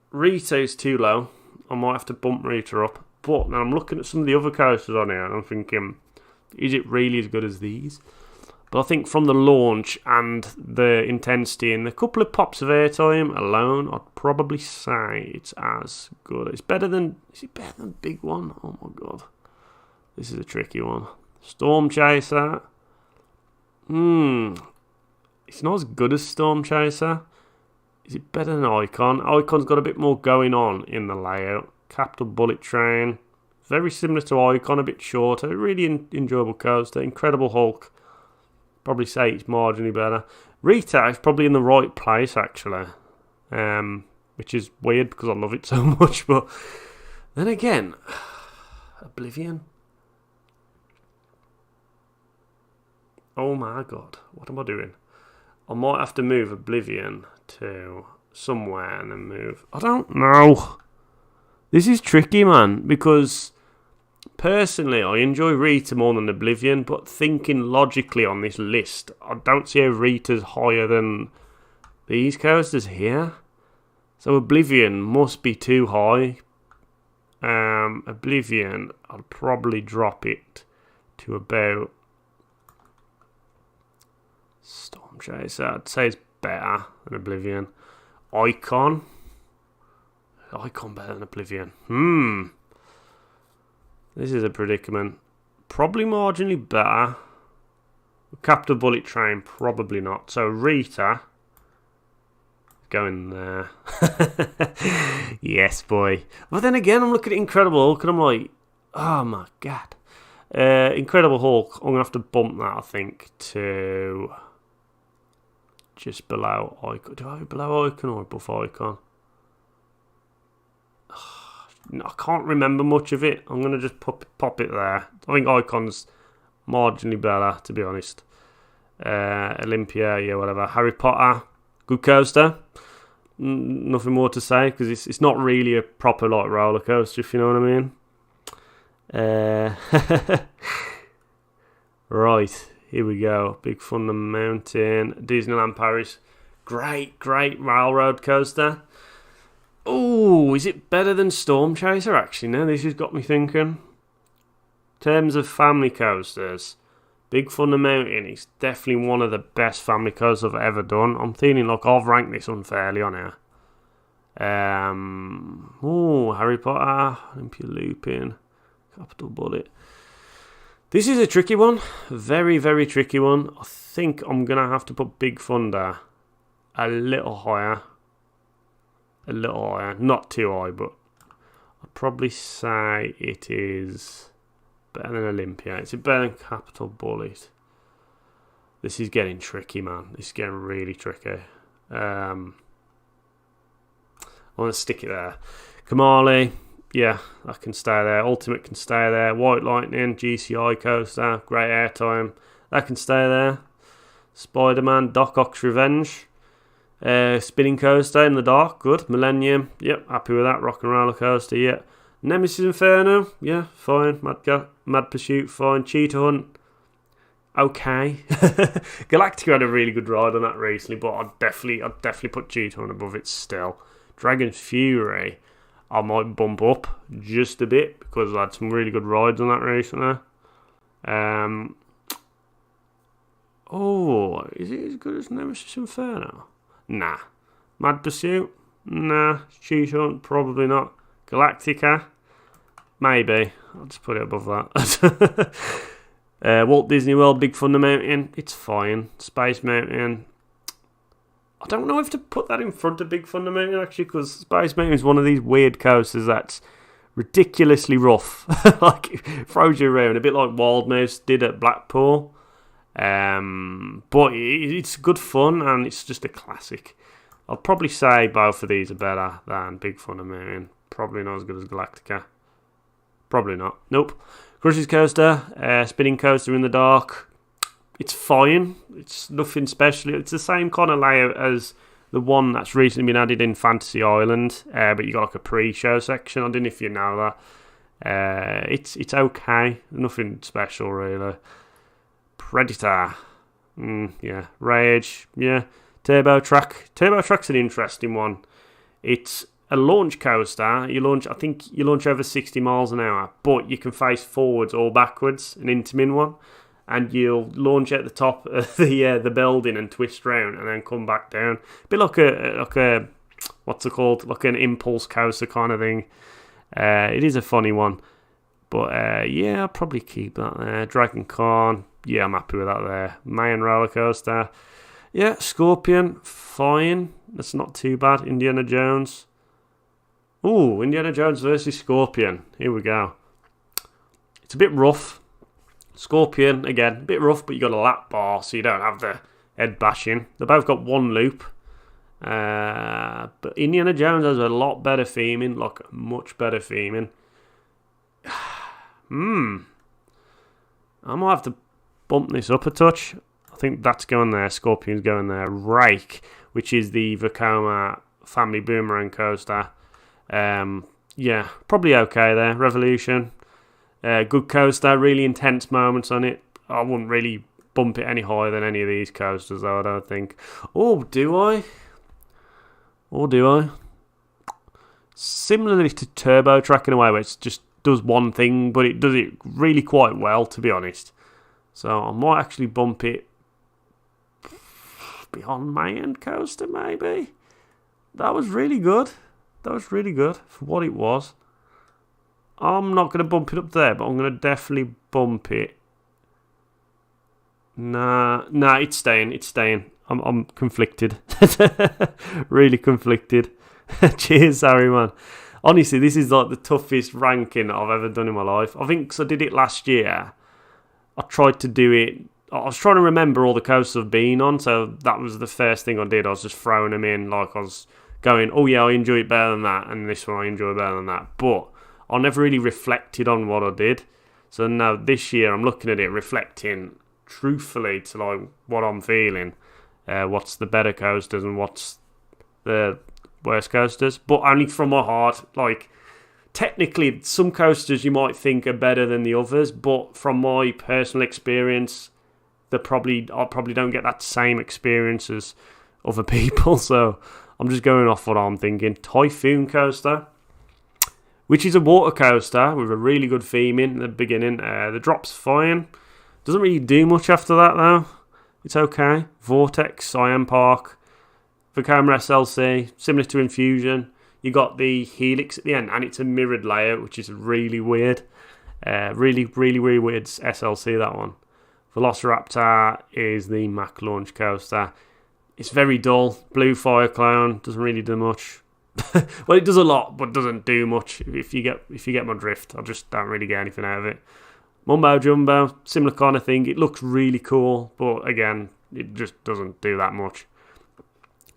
Rita's too low. I might have to bump Rita up. But now I'm looking at some of the other coasters on here and I'm thinking, is it really as good as these? But I think from the launch and the intensity and a couple of pops of airtime alone, I'd probably say it's as good. It's better than... Is it better than Big One? Oh my god. This is a tricky one. Storm Chaser. It's not as good as Storm Chaser. Is it better than Icon? Icon's got a bit more going on in the layout. Capital Bullet Train. Very similar to Icon, a bit shorter. Really enjoyable coaster. Incredible Hulk. Probably say it's marginally better. Rita is probably in the right place, actually. Which is weird because I love it so much. But then again, Oblivion. Oh my god. What am I doing? I might have to move Oblivion to somewhere and then move... I don't know. This is tricky, man, because personally I enjoy Rita more than Oblivion, but thinking logically on this list, I don't see how Rita's higher than these coasters here. So Oblivion must be too high. Oblivion, I'll probably drop it to about... Storm Chaser, I'd say it's better than Oblivion. Icon better than Oblivion. This is a predicament. Probably marginally better. Captain Bullet Train, probably not. So Rita, going there. Yes, boy. But then again, I'm looking at Incredible Hulk and I'm like, oh my god. Incredible Hulk, I'm going to have to bump that, I think, to... just below Icon. Do I have it below Icon or above Icon? I can't remember much of it. I'm going to just pop it there. I think Icon's marginally better, to be honest. Olympia, yeah, whatever. Harry Potter, good coaster. Nothing more to say, because it's not really a proper like roller coaster, if you know what I mean. Right, here we go. Big Thunder Mountain, Disneyland Paris. Great railroad coaster. Oh, is it better than Storm Chaser? Actually, now this has got me thinking. In terms of family coasters, Big Thunder Mountain is definitely one of the best family coasters I've ever done. I'm feeling like I've ranked this unfairly on here. Harry Potter, Olympia Looping, Capital Bullet. This is a tricky one. Very, very tricky one. I think I'm going to have to put Big Thunder a little higher. Not too high, but I'd probably say it is better than Olympia. It's better than Capital Bullet. This is getting tricky, man. This is getting really tricky. I'm going to stick it there. Kamali, yeah, that can stay there. Ultimate can stay there. White Lightning, GCI coaster, great airtime. That can stay there. Spider-Man, Doc Ock's Revenge. Spinning coaster in the dark, good. Millennium, yep, happy with that. Rock and Roller Coaster, yeah. Nemesis Inferno, yeah, fine. Mad Pursuit, fine. Cheetah Hunt, okay. Galactica had a really good ride on that recently, but I'd definitely put Cheetah Hunt above it still. Dragon's Fury, I might bump up just a bit because I had some really good rides on that recently. Is it as good as Nemesis Inferno? Nah. Mad Pursuit? Nah. Cheetah Hunt? Probably not. Galactica? Maybe. I'll just put it above that. Walt Disney World, Big Thunder Mountain? It's fine. Space Mountain? I don't know if to put that in front of Big Thunder Mountain, actually, because Space Mountain is one of these weird coasters that's ridiculously rough. Like, it throws you around, a bit like Wild Mouse did at Blackpool. But it's good fun, and it's just a classic. I'll probably say both of these are better than Big Thunder Mountain. Probably not as good as Galactica. Probably not. Nope. Crush's Coaster, spinning coaster in the dark. It's fine. It's nothing special. It's the same kind of layout as the one that's recently been added in Fantasy Island, but you got like a pre-show section. I don't know if you know that. It's okay. Nothing special really. Predator, yeah. Rage, yeah. Turbo Track. Turbo Track's an interesting one. It's a launch coaster. I think you launch over 60 miles an hour, but you can face forwards or backwards, an intermin one, and you'll launch at the top of the building and twist round and then come back down. A bit like a what's it called? Like an impulse coaster kind of thing. It is a funny one, but yeah, I'll probably keep that there. Dragon Con. Yeah, I'm happy with that there. Mayan Roller Coaster. Yeah, Scorpion, fine. That's not too bad. Indiana Jones. Ooh, Indiana Jones versus Scorpion. Here we go. It's a bit rough. Scorpion, again, a bit rough, but you got a lap bar, so you don't have the head bashing. They both got one loop. But Indiana Jones has a lot better theming, like much better theming. I might have to bump this up a touch. I think that's going there. Scorpion's going there. Rake, which is the Vekoma family boomerang coaster. Yeah, probably okay there. Revolution, good coaster. Really intense moments on it. I wouldn't really bump it any higher than any of these coasters, though. I don't think. Oh, do I? Or do I? Similarly to Turbo Track in a way, where it just does one thing, but it does it really quite well, to be honest. So I might actually bump it beyond Mayan Coaster, maybe. That was really good. That was really good for what it was. I'm not going to bump it up there, but I'm going to definitely bump it. Nah, it's staying. It's staying. I'm conflicted. Really conflicted. Cheers, sorry, man. Honestly, this is like the toughest ranking I've ever done in my life. I think because I did it last year, I tried to do it. I was trying to remember all the coasters I've been on, so that was the first thing I did. I was just throwing them in, like I was going, oh yeah, I enjoy it better than that, and this one I enjoy better than that. But I never really reflected on what I did. So now this year I'm looking at it, reflecting truthfully to like what I'm feeling, what's the better coasters and what's the worst coasters, but only from my heart. Like, technically, some coasters you might think are better than the others, but from my personal experience, I probably don't get that same experience as other people. So I'm just going off what I'm thinking. Typhoon Coaster, which is a water coaster with a really good theming at the beginning. The drop's fine. Doesn't really do much after that though. It's okay. Vortex, Siam Park, Vekoma SLC, similar to Infusion. You got the Helix at the end, and it's a mirrored layout, which is really weird. Really weird SLC, that one. Velociraptor is the Mack launch coaster. It's very dull. Blue Fire Clown doesn't really do much. Well, it does a lot, but doesn't do much. If you get my drift, I just don't really get anything out of it. Mumbo Jumbo, similar kind of thing. It looks really cool, but again, it just doesn't do that much.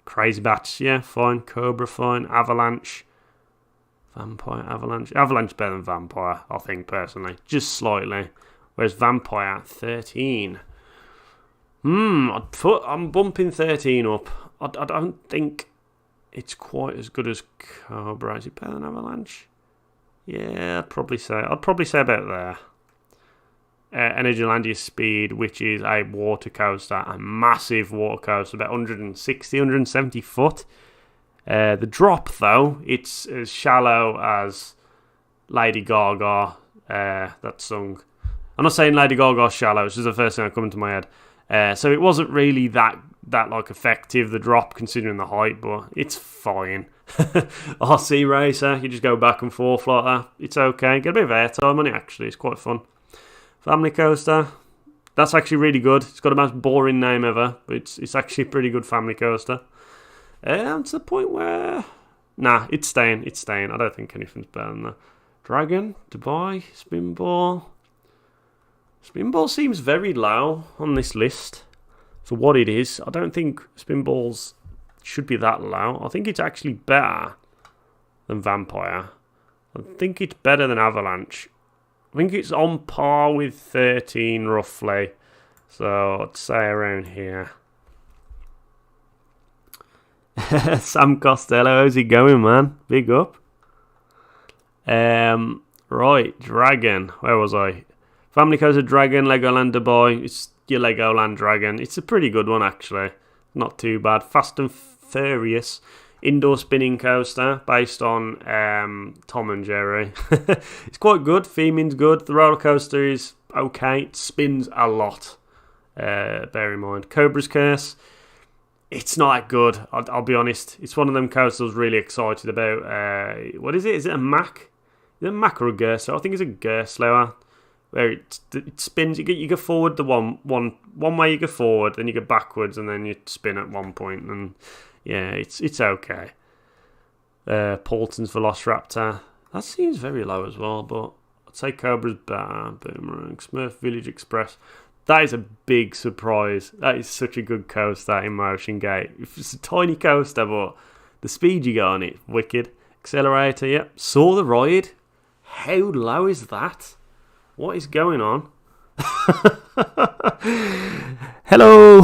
Crazy Bats, yeah, fine. Cobra, fine. Avalanche. Vampire, Avalanche. Avalanche better than Vampire, I think, personally. Just slightly. Whereas Vampire, 13. I'm bumping 13 up. I don't think it's quite as good as Cobra. Is it better than Avalanche? Yeah, I'd probably say about there. Energylandia Speed, which is a water coaster, a massive water coaster, about 160, 170 foot. The drop, though, it's as shallow as Lady Gaga, that song. I'm not saying Lady Gaga's shallow, it's just the first thing that come into my head. So it wasn't really that like effective, the drop, considering the height, but it's fine. RC Racer, you just go back and forth like that. It's okay. Get a bit of airtime on it, actually. It's quite fun. Family Coaster, that's actually really good. It's got the most boring name ever, but it's actually a pretty good family coaster. To the point where, nah, it's staying. I don't think anything's better than that. Dragon, Dubai, Spinball. Spinball seems very low on this list for what it is. I don't think Spinballs should be that low. I think it's actually better than Vampire. I think it's better than Avalanche. I think it's on par with 13 roughly. So I'd say around here. Sam Costello, how's it going, man? Big up. Right, Dragon. Where was I? Family Coaster Dragon, Legoland Dubai. It's your Legoland Dragon. It's a pretty good one, actually. Not too bad. Fast and Furious. Indoor spinning coaster based on Tom and Jerry. It's quite good. Theming's good. The roller coaster is okay. It spins a lot. Bear in mind. Cobra's Curse. It's not that good. I'll be honest. It's one of them coasters I was really excited about. What is it? Is it a Mack? Is it a Mack or a Gerslow? I think it's a Gerslower. Where it spins. You go forward the one way. You go forward, then you go backwards, and then you spin at one point. And yeah, it's okay. Paulton's Velociraptor. That seems very low as well, but I'd say Cobra's better. Boomerang. Smurf Village Express. That is a big surprise. That is such a good coaster in Motion Gate. It's a tiny coaster, but the speed you get on it, wicked. Accelerator, yep. Saw the Ride. How low is that? What is going on? Hello.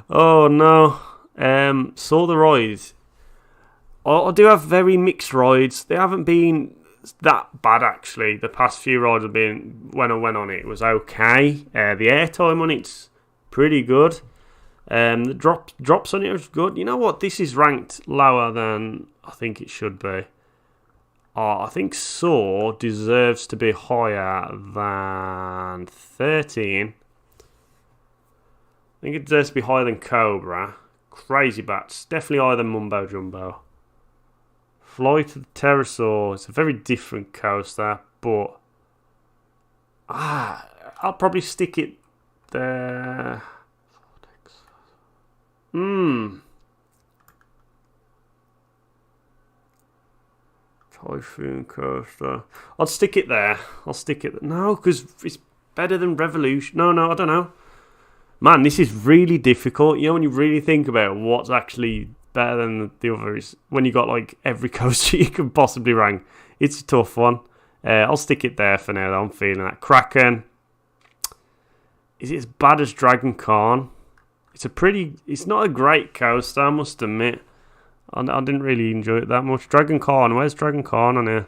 Oh no. Saw the Ride. I do have very mixed rides. They haven't been that bad, actually. The past few rides have been, when I went on it was okay. The airtime on it's pretty good. The drops on it was good. You know what? This is ranked lower than I think it should be. I think Saw deserves to be higher than 13. I think it deserves to be higher than Cobra. Crazy Bats. Definitely higher than Mumbo Jumbo. Flight of the Pterosaur. It's a very different coaster, but I'll probably stick it there. Typhoon Coaster. I'll stick it there. No, because it's better than Revolution. No, I don't know. Man, this is really difficult. You know, when you really think about what's actually better than the others, when you got like every coaster you can possibly rank, it's a tough one. I'll stick it there for now, though. I'm feeling that. Kraken. Is it as bad as Dragon Khan? It's not a great coaster, I must admit. I didn't really enjoy it that much. Dragon Khan, where's Dragon Khan on here?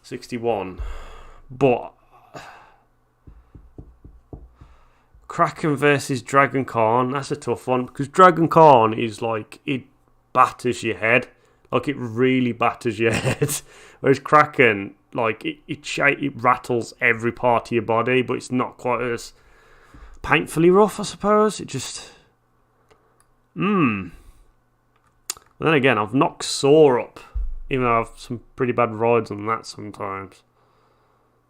61. But Kraken versus Dragon Khan, that's a tough one. Because Dragon Khan is like, it batters your head. Like, it really batters your head. Whereas Kraken, like, it rattles every part of your body, but it's not quite as painfully rough, I suppose. It just... Then again, I've knocked Saw up, even though I have some pretty bad rides on that sometimes.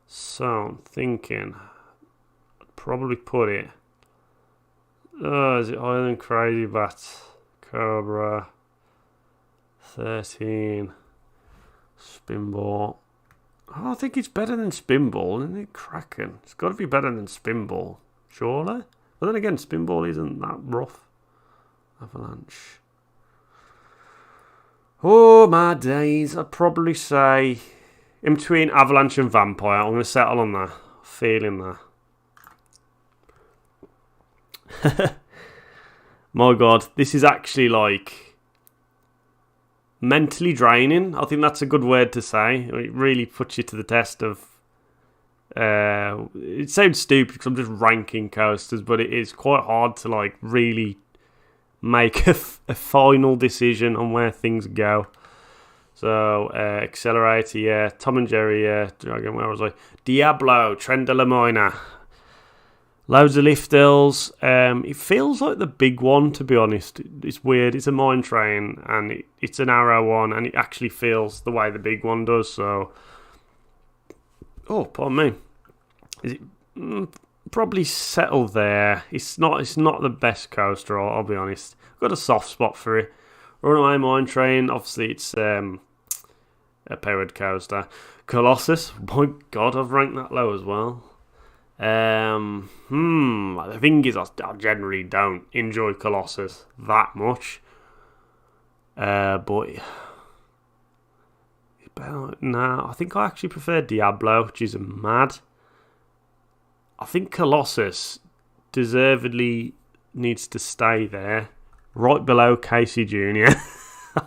So, I'm thinking... I'd probably put it... is it higher than Crazy Bat? Cobra... 13... Spinball... Oh, I think it's better than Spinball, isn't it? Kraken. It's got to be better than Spinball, surely. But then again, Spinball isn't that rough. Avalanche. Oh, my days. I'd probably say in between Avalanche and Vampire. I'm going to settle on that. Feeling that. My God, this is actually like mentally draining. I think that's a good word to say. It really puts you to the test of... it sounds stupid because I'm just ranking coasters, but it is quite hard to like really make a final decision on where things go. So, Accelerator, yeah. Tom and Jerry, yeah. Dragon, where was I? Diablo, Trent de la Moina. Loads of lift hills. It feels like the big one, to be honest. It's weird. It's a mine train, and it's an arrow one, and it actually feels the way the big one does. So, oh, pardon me. Is it probably settle there? It's not the best coaster. I'll be honest. I've got a soft spot for it. Runaway Mine Train. Obviously, it's a powered coaster. Colossus. My God, I've ranked that low as well. The thing is, I generally don't enjoy Colossus that much. But I think I actually prefer Diablo, which is mad. I think Colossus deservedly needs to stay there, right below Casey Jr.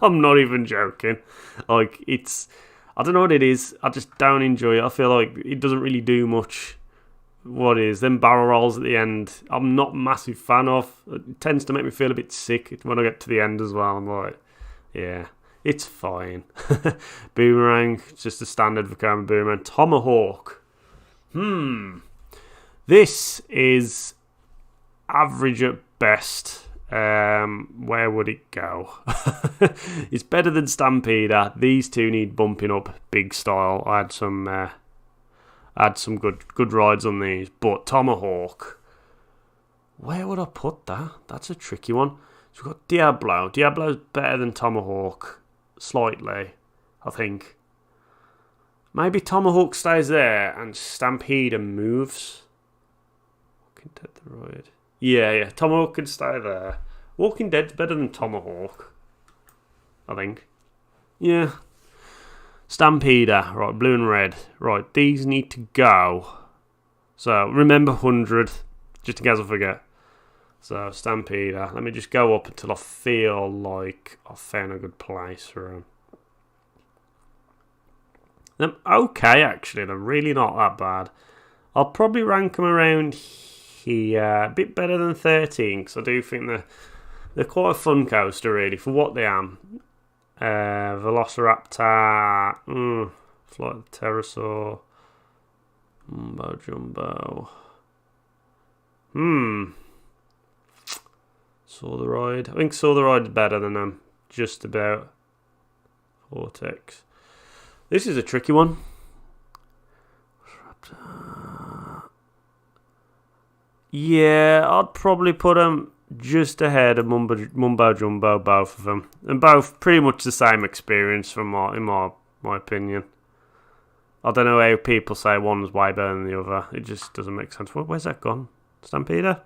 I'm not even joking. Like, I don't know what it is. I just don't enjoy it. I feel like it doesn't really do much. What is them barrel rolls at the end? I'm not a massive fan of. It tends to make me feel a bit sick when I get to the end as well. I'm like, yeah, it's fine. Boomerang, it's just a standard Vekoma Boomerang. Tomahawk. This is average at best. Where would it go? It's better than Stampeder. These two need bumping up big style. I had some good rides on these, but Tomahawk, where would I put that? That's a tricky one. So we've got Diablo. Diablo's better than Tomahawk, slightly, I think. Maybe Tomahawk stays there and Stampeder moves. Walking Dead the ride. Yeah, Tomahawk can stay there. Walking Dead's better than Tomahawk, I think. Yeah. Stampeder, right, blue and red. Right, these need to go. So, remember 100, just in case I forget. So, Stampeder. Let me just go up until I feel like I've found a good place for them. They're okay, actually. They're really not that bad. I'll probably rank them around here. A bit better than 13, because I do think they're quite a fun coaster, really, for what they are. Velociraptor, Flight of the Pterosaur, Mumbo Jumbo. Saw the Ride. I think Saw the Ride's better than them, just about. Vortex. This is a tricky one. Yeah, I'd probably put them just ahead of Mumbo Jumbo, both of them, and both pretty much the same experience in my opinion. I don't know how people say one's way better than the other. It just doesn't make sense. Where's that gone? Stampeder?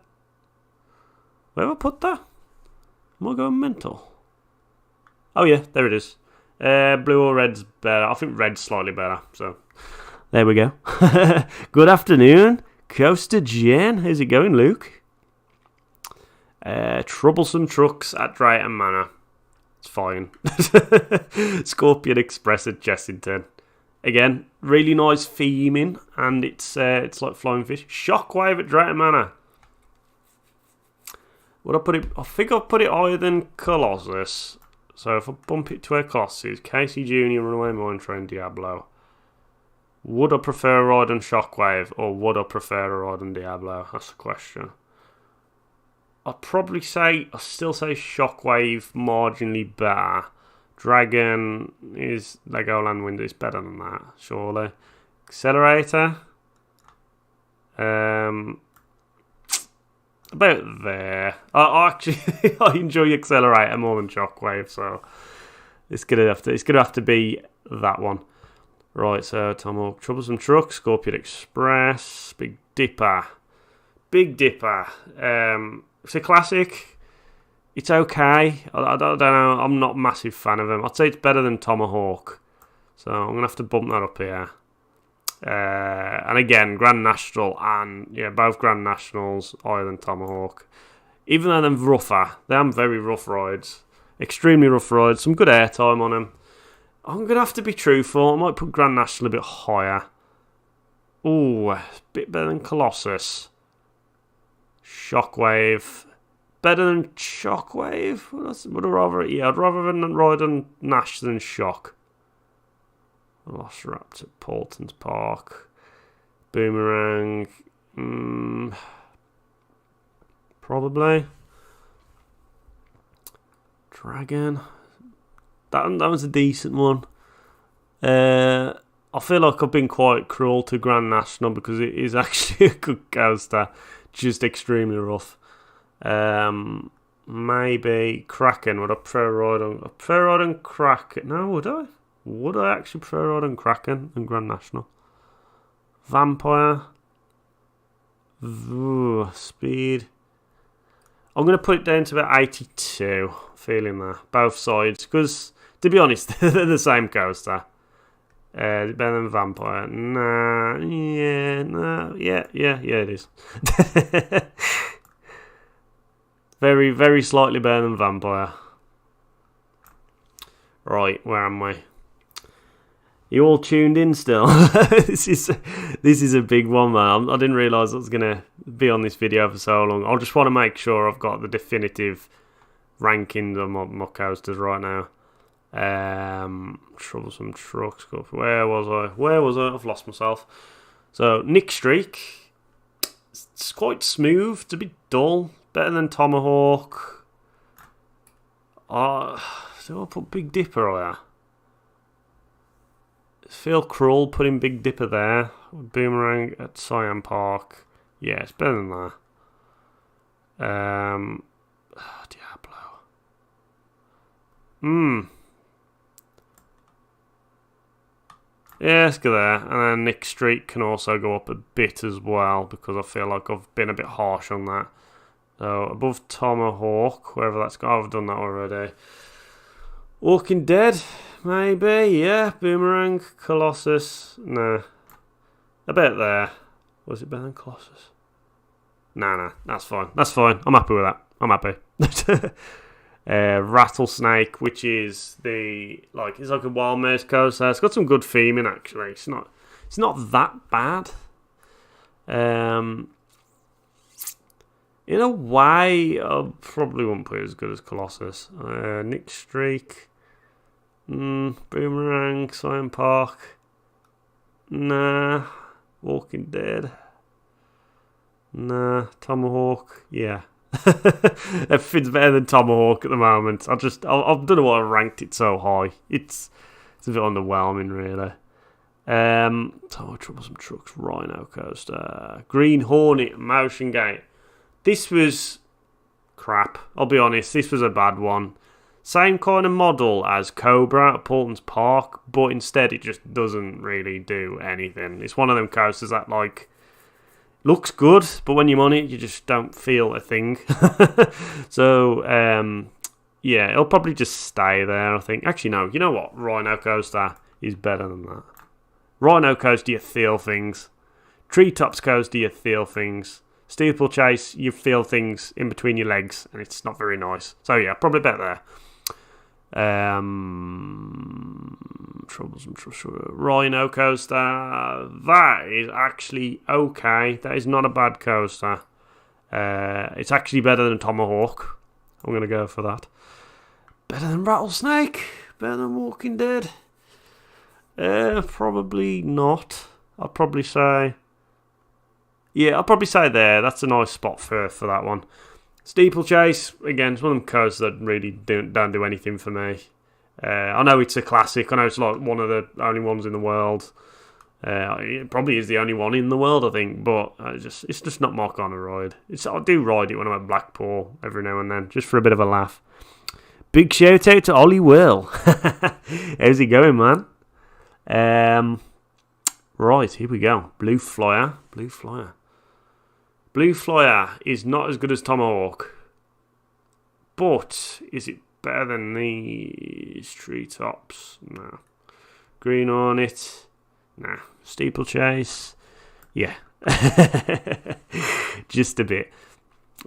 Where have I put that? Am I going mental? Oh yeah, there it is. Blue or red's better. I think red's slightly better. So there we go. Good afternoon, Coaster Jen. How's it going, Luke? Troublesome trucks at Drayton Manor. It's fine. Scorpion Express at Jessington. Again, really nice theming, and it's like flying fish. Shockwave at Drayton Manor. Would I put it? I think I'll put it higher than Colossus. So if I bump it to where Colossus is, Casey Jr., Runaway Mine Train, Diablo. Would I prefer a ride on Shockwave, or would I prefer a ride on Diablo? That's the question. I'd probably say, I still say Shockwave marginally better. Dragon is Legoland Window is better than that, surely. Accelerator. About there. I actually I enjoy Accelerator more than Shockwave, so it's gonna have to be that one. Right, so Tom Hawk, Troublesome Truck, Scorpion Express, Big Dipper. It's a classic. It's okay. I don't know. I'm not a massive fan of him. I'd say it's better than Tomahawk. So I'm going to have to bump that up here. And again, Grand National and, yeah, both Grand Nationals higher than Tomahawk. Even though they're rougher. They are very rough rides. Extremely rough rides. Some good airtime on them. I'm going to have to be truthful. I might put Grand National a bit higher. Ooh, a bit better than Colossus. Shockwave. Better than Shockwave? Would I rather? Yeah, I'd rather ride on Nash than Shock. Velociraptor, Paulton's Park. Boomerang. Probably. Dragon. That was a decent one. I feel like I've been quite cruel to Grand National because it is actually a good coaster. Just extremely rough. Maybe Kraken. Would I prefer a ride on Kraken? No, would I? Would I actually prefer a ride on Kraken and Grand National? Vampire. Ooh, speed. I'm going to put it down to about 82. Feeling that. Both sides. Because, to be honest, they're the same coaster. Better than Vampire. Nah. Yeah, it is. Very, very slightly better than Vampire. Right, where am I? You all tuned in still? This is a big one, man. I didn't realise I was going to be on this video for so long. I just want to make sure I've got the definitive rankings on my coasters right now. Troublesome Trucks. Where was I? I've lost myself. So, Nick Streak. It's quite smooth. It's a bit dull. Better than Tomahawk. So I'll put Big Dipper on there. Feel cruel putting Big Dipper there. Boomerang at Siam Park. Yeah, it's better than that. Diablo. Yeah, let's go there. And then Nick Street can also go up a bit as well because I feel like I've been a bit harsh on that. So above Tomahawk, wherever that's gone. I've done that already. Walking Dead, maybe. Yeah, Boomerang, Colossus. Nah. About there. Was it better than Colossus? Nah, that's fine. I'm happy with that. I'm happy. Rattlesnake, which is it's like a wild mouse coaster. It's got some good theming actually. It's not that bad. In a way, I probably wouldn't put it as good as Colossus. Nick Streak, Boomerang, Siam Park. Nah. Walking Dead. Nah. Tomahawk. Yeah. Everything's better than Tomahawk at the moment. I don't know why I ranked it so high. It's a bit underwhelming, really. Troublesome Trucks, Rhino Coaster, Green Hornet, Motion Gate. This was crap. I'll be honest. This was a bad one. Same kind of model as Cobra at Paulton's Park, but instead it just doesn't really do anything. It's one of them coasters that Looks good, but when you're on it, you just don't feel a thing. So, yeah, it'll probably just stay there, I think. Actually, no, you know what? Rhino Coaster is better than that. Rhino Coaster, you feel things. Treetops Coaster, you feel things. Steeplechase, you feel things in between your legs, and it's not very nice. So, yeah, probably better there. Troublesome. Rhino Coaster, that is actually okay. That is not a bad coaster. It's actually better than Tomahawk. I'm going to go for that. Better than Rattlesnake? Better than Walking Dead? Probably not. I'd probably say... Yeah, I'll probably say there. That's a nice spot for that one. Steeplechase, again, it's one of them coasters that really don't do anything for me. I know it's a classic. I know it's like one of the only ones in the world. It probably is the only one in the world, I think. But it's just not my kind of ride. I do ride it when I'm at Blackpool every now and then, just for a bit of a laugh. Big shout out to Ollie Will. How's he going, man? Right, here we go. Blue Flyer. Blue Flyer is not as good as Tomahawk. But is it better than these Treetops? No. Green Hornet? Nah. Steeplechase? Yeah. Just a bit.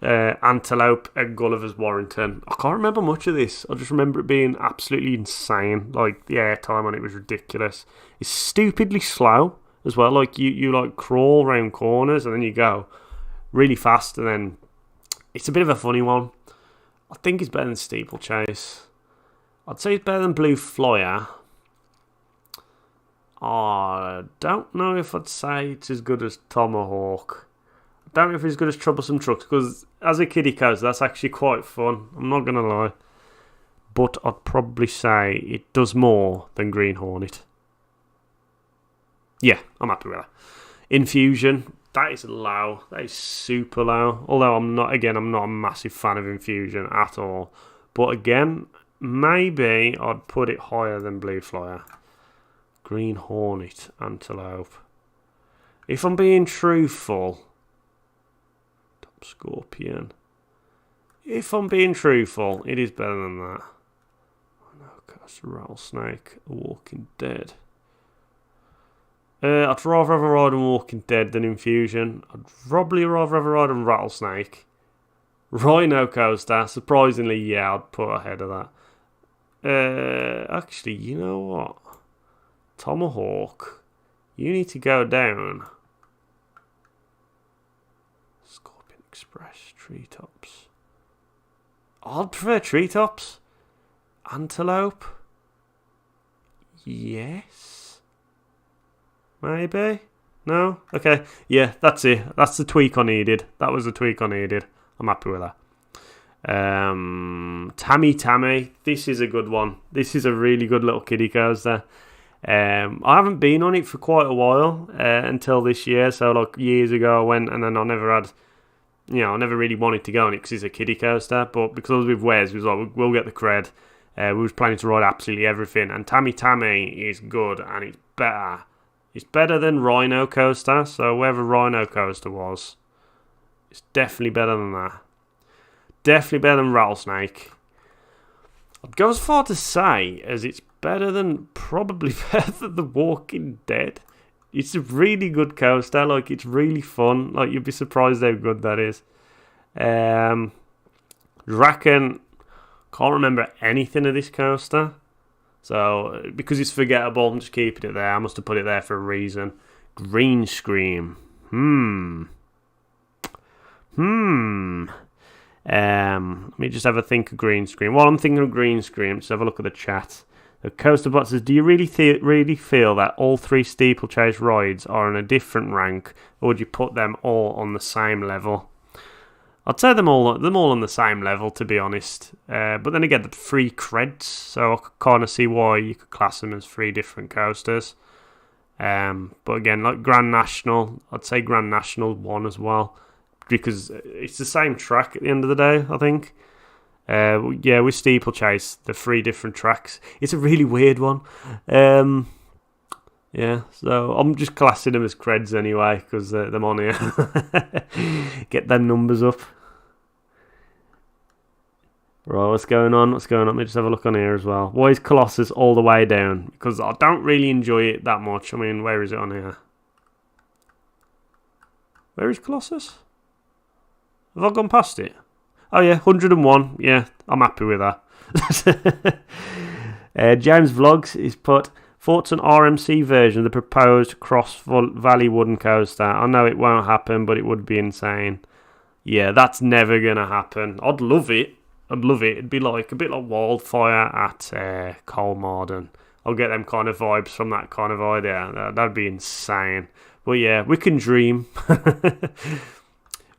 Antelope at Gulliver's Warrington. I can't remember much of this. I just remember it being absolutely insane. Like, the airtime on it was ridiculous. It's stupidly slow as well. Like, you like crawl around corners and then you go really fast, and then it's a bit of a funny one. I think it's better than Steeplechase. I'd say it's better than Blue Flyer. I don't know if I'd say it's as good as Tomahawk. I don't know if it's as good as Troublesome Trucks, because as a kiddie coaster, that's actually quite fun. I'm not going to lie. But I'd probably say it does more than Green Hornet. Yeah, I'm happy with that. Infusion. That is low. That is super low. Although I'm not a massive fan of Infusion at all. But again, maybe I'd put it higher than Blue Flyer. Green Hornet, Antelope. If I'm being truthful, Top Scorpion. If I'm being truthful, it is better than that. I know, because Rattlesnake, Walking Dead. I'd rather have a ride on Walking Dead than Infusion. I'd probably rather have a ride on Rattlesnake. Rhino Coaster, surprisingly, yeah, I'd put ahead of that. Actually, you know what? Tomahawk, you need to go down. Scorpion Express, Treetops. I'd prefer Treetops. Antelope? Yes? Maybe? No? Okay. Yeah, that's it. That's the tweak I needed. That was the tweak I needed. I'm happy with that. Tammy. This is a good one. This is a really good little kiddie coaster. I haven't been on it for quite a while until this year. So, like, years ago I went, and then I never really wanted to go on it because it's a kiddie coaster. But because I was with Wes, we was like, we'll get the cred. We was planning to ride absolutely everything. And Tammy is good, and it's better. It's better than Rhino Coaster, so wherever Rhino Coaster was, it's definitely better than that. Definitely better than Rattlesnake. I'd go as far to say as it's probably better than The Walking Dead. It's a really good coaster, like, it's really fun. Like, you'd be surprised how good that is. Reckon, can't remember anything of this coaster. So, because it's forgettable, I'm just keeping it there. I must have put it there for a reason. Green Scream. Let me just have a think of Green Scream. While I'm thinking of Green Scream, just have a look at the chat. The Coaster Bot says, do you really feel that all three Steeplechase rides are in a different rank, or would you put them all on the same level? I'd say them all on the same level, to be honest. But then again, the free creds, so I could kind of see why you could class them as three different coasters. But again, like Grand National, I'd say Grand National 1 as well, because it's the same track at the end of the day, I think. Yeah, with Steeplechase, the three different tracks. It's a really weird one. Yeah, so I'm just classing them as creds anyway, because them on here. Get them numbers up. Right, what's going on? What's going on? Let me just have a look on here as well. Why is Colossus all the way down? Because I don't really enjoy it that much. I mean, where is it on here? Where is Colossus? Have I gone past it? Oh yeah, 101. Yeah, I'm happy with that. James Vlogs is put thoughts on RMC version of the proposed Cross Valley wooden coaster. I know it won't happen, but it would be insane. Yeah, that's never gonna happen. I'd love it. It'd be like a bit like Wildfire at Colmarden. I'll get them kind of vibes from that kind of idea. That'd be insane. But yeah, we can dream.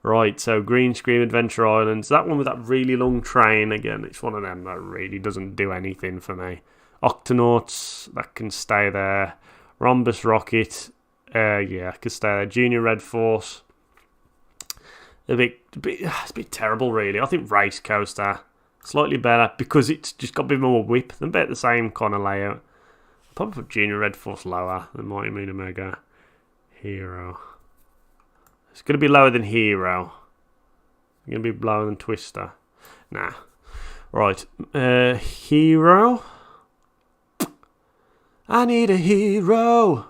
Right, so Green Scream Adventure Islands. That one with that really long train, again, it's one of them that really doesn't do anything for me. Octonauts, that can stay there. Rhombus Rocket, yeah, can stay there. Junior Red Force, it's a bit terrible, really. I think Race Coaster, slightly better, because it's just got a bit more whip. They're about the same kind of layout. I'll probably put Junior Red Force lower than Mighty Moon Omega Hero. It's going to be lower than Hero. It's going to be lower than Twister. Nah. Right. Hero. I need a hero.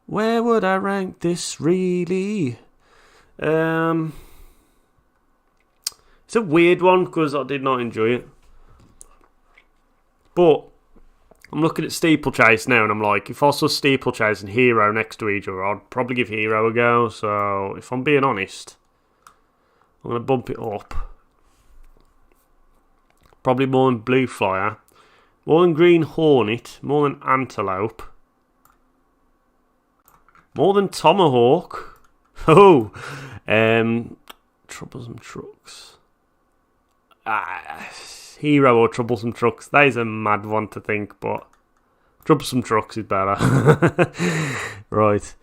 Where would I rank this, really? It's a weird one, because I did not enjoy it. But I'm looking at Steeplechase now, and I'm like, if I saw Steeplechase and Hero next to each other, I'd probably give Hero a go. So, if I'm being honest, I'm going to bump it up. Probably more than Blue Flyer, more than Green Hornet, more than Antelope, more than Tomahawk. Oh, Troublesome Trucks. Hero or Troublesome Trucks. That is a mad one to think, but Troublesome Trucks is better. Right.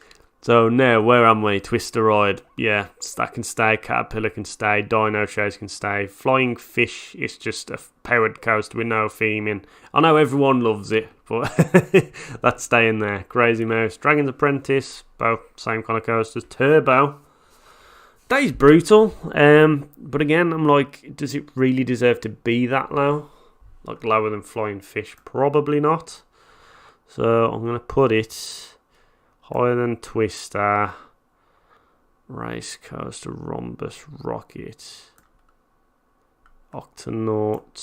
So now, where am we? Twister Ride. Yeah, that can stay. Caterpillar can stay. Dino Chase can stay. Flying Fish is just a powered coaster with no theming. I know everyone loves it, but that's staying there. Crazy Mouse. Dragon's Apprentice. Both same kind of coasters. Turbo. That is brutal, but again, I'm like, does it really deserve to be that low? Like lower than Flying Fish? Probably not. So I'm going to put it higher than Twister, Race Coaster, Rhombus Rocket, Octonauts,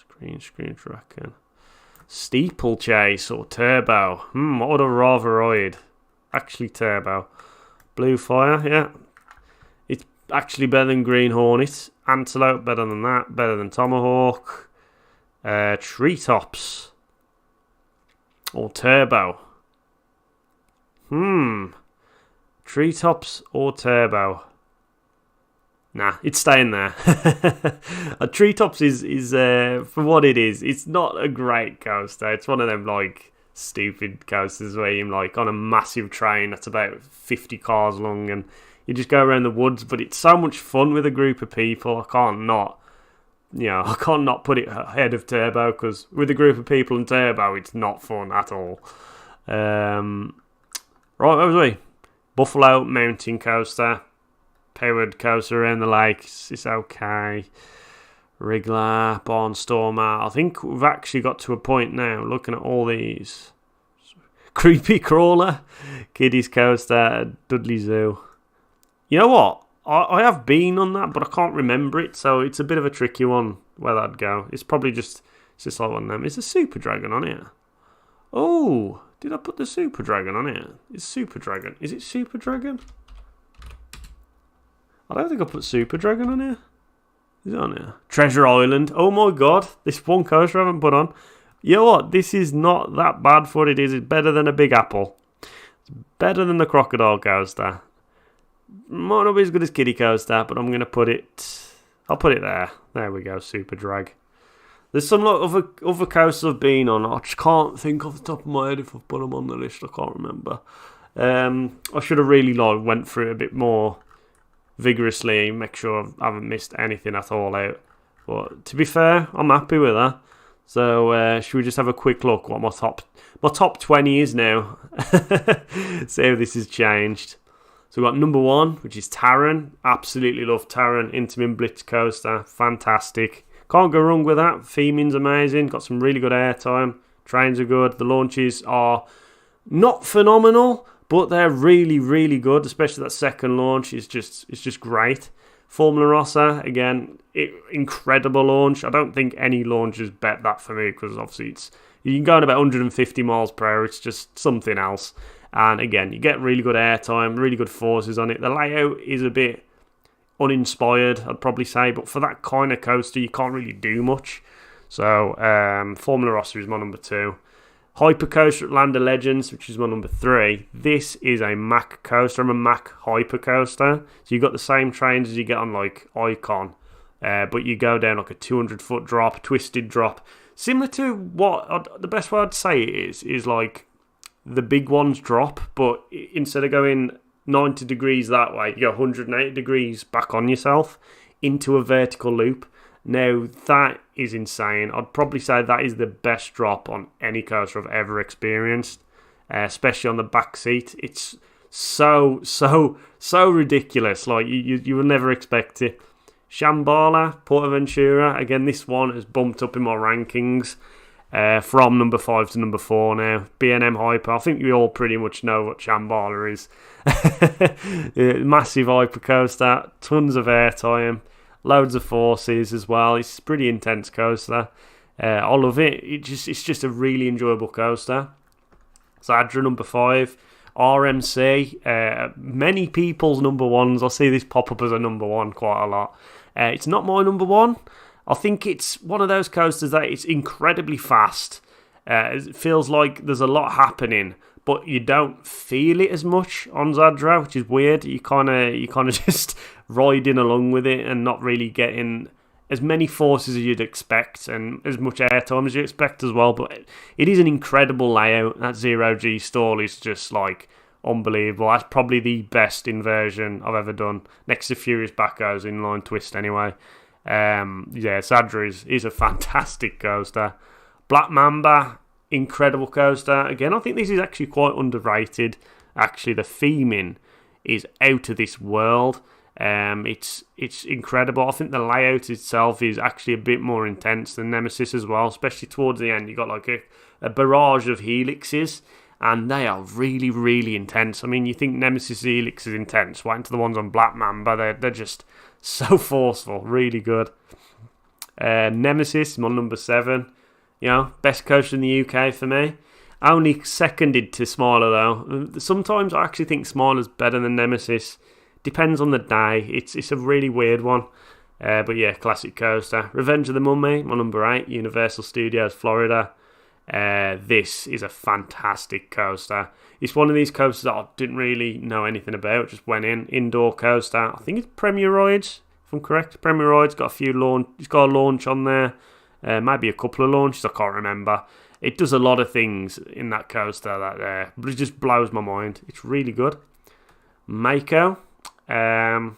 Green Screen Dragon, Steeplechase or Turbo. What would I rather ride? Actually, Turbo. Blue Fire, yeah. It's actually better than Green Hornet. Antelope, better than that. Better than Tomahawk. Treetops. Or Turbo. Treetops or Turbo. Nah, it's staying there. Treetops is for what it is, it's not a great coaster. It's one of them, like, stupid coasters where you're like on a massive train that's about 50 cars long and you just go around the woods, but it's so much fun with a group of people. I can't not put it ahead of Turbo, because with a group of people and Turbo, it's not fun at all. Right, where was we? Buffalo Mountain Coaster, powered coaster around the lakes. It's okay. Wriggler, Barnstormer. I think we've actually got to a point now, looking at all these. Creepy Crawler, Kiddies Coaster, Dudley Zoo. You know what? I have been on that, but I can't remember it, so it's a bit of a tricky one where that'd go. It's probably just like one of them. Is a Super Dragon on here? Oh, did I put the Super Dragon on here? Is Super Dragon? Is it Super Dragon? I don't think I put Super Dragon on here. Is it on here? Treasure Island. Oh my god, this one coaster I haven't put on. You know what? This is not that bad for what it is. It's better than a Big Apple. It's better than the Crocodile Coaster. Might not be as good as Kiddie Coaster, but I'm going to put it... I'll put it there. There we go, Super Drag. There's some other coasters I've been on. I just can't think off the top of my head if I've put them on the list. I can't remember. I should have really went through it a bit more vigorously, make sure I haven't missed anything at all out. But to be fair, I'm happy with that. So should we just have a quick look what my top 20 is now? See how this has changed. So we've got number 1, which is Taron. Absolutely love Taron. Intamin Blitz coaster. Fantastic. Can't go wrong with that. Theming's amazing. Got some really good airtime. Trains are good. The launches are not phenomenal, but they're really, really good. Especially that second launch is just great. Formula Rossa, again, incredible launch. I don't think any launch has bet that for me, because obviously you can go at about 150 miles per hour. It's just something else. And again, you get really good airtime, really good forces on it. The layout is a bit uninspired, I'd probably say, but for that kind of coaster, you can't really do much. So, Formula Rossa is my number 2. Hypercoaster at Land of Legends, which is my number 3. This is a Mack coaster. I'm a Mack Hypercoaster. So you've got the same trains as you get on like Icon, but you go down like a 200-foot drop, twisted drop. Similar to the best way I'd say it is like the big ones drop, but instead of going 90 degrees that way, you go 180 degrees back on yourself into a vertical loop. Now, that is insane. I'd probably say that is the best drop on any coaster I've ever experienced, especially on the back seat. It's so ridiculous. Like, you will never expect it. Shambhala, Portaventura, again, this one has bumped up in my rankings. From number 5 to number 4 now. B&M Hyper. I think we all pretty much know what Shambhala is. Massive hyper coaster, tons of airtime, loads of forces as well. It's a pretty intense coaster. I love it. It's just a really enjoyable coaster. Zadra number 5. RMC. Many people's number 1s. I see this pop up as a number 1 quite a lot. It's not my number 1. I think it's one of those coasters that it's incredibly fast. It feels like there's a lot happening, but you don't feel it as much on Zadra, which is weird. You kind of just riding along with it and not really getting as many forces as you'd expect and as much airtime as you expect as well. But it is an incredible layout. That 0G stall is just like unbelievable. That's probably the best inversion I've ever done, next to Furious Backhoe's inline twist anyway. Zadra is a fantastic coaster. Black Mamba, incredible coaster. Again, I think this is actually quite underrated. Actually, the theming is out of this world. It's incredible. I think the layout itself is actually a bit more intense than Nemesis as well, especially towards the end. You got like a barrage of helixes, and they are really, really intense. I mean, you think Nemesis helix is intense. Wait until the ones on Black Mamba. They're just so forceful, really good. Nemesis, my number 7. You know, best coaster in the UK for me. Only seconded to Smiler though. Sometimes I actually think Smiler's better than Nemesis. Depends on the day. It's a really weird one. But yeah, classic coaster. Revenge of the Mummy, my number 8. Universal Studios, Florida. This is a fantastic coaster. It's one of these coasters that I didn't really know anything about. Just went indoor coaster. I think it's Premier Rides, if I'm correct. Premier Rides got it's got a launch on there. Maybe a couple of launches. I can't remember. It does a lot of things in that coaster but it just blows my mind. It's really good. Mako, Hypercoaster,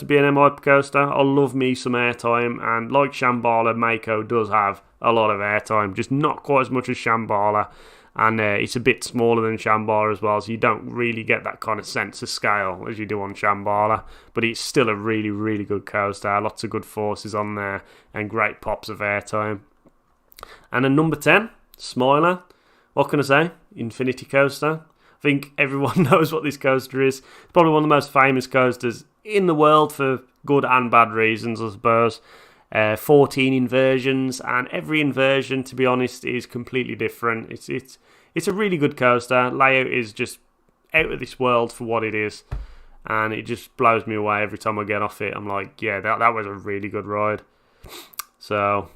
B&M Hypercoaster. I love me some airtime, and like Shambhala, Mako does have a lot of airtime, just not quite as much as Shambhala. And it's a bit smaller than Shambhala as well, so you don't really get that kind of sense of scale as you do on Shambhala. But it's still a really, really good coaster. Lots of good forces on there and great pops of airtime. And then number 10, Smiler. What can I say? Infinity Coaster. I think everyone knows what this coaster is. It's probably one of the most famous coasters in the world for good and bad reasons, I suppose. 14 inversions, and every inversion, to be honest, is completely different. It's a really good coaster. Layout is just out of this world for what it is, and it just blows me away every time I get off it. I'm like, yeah, that was a really good ride. So,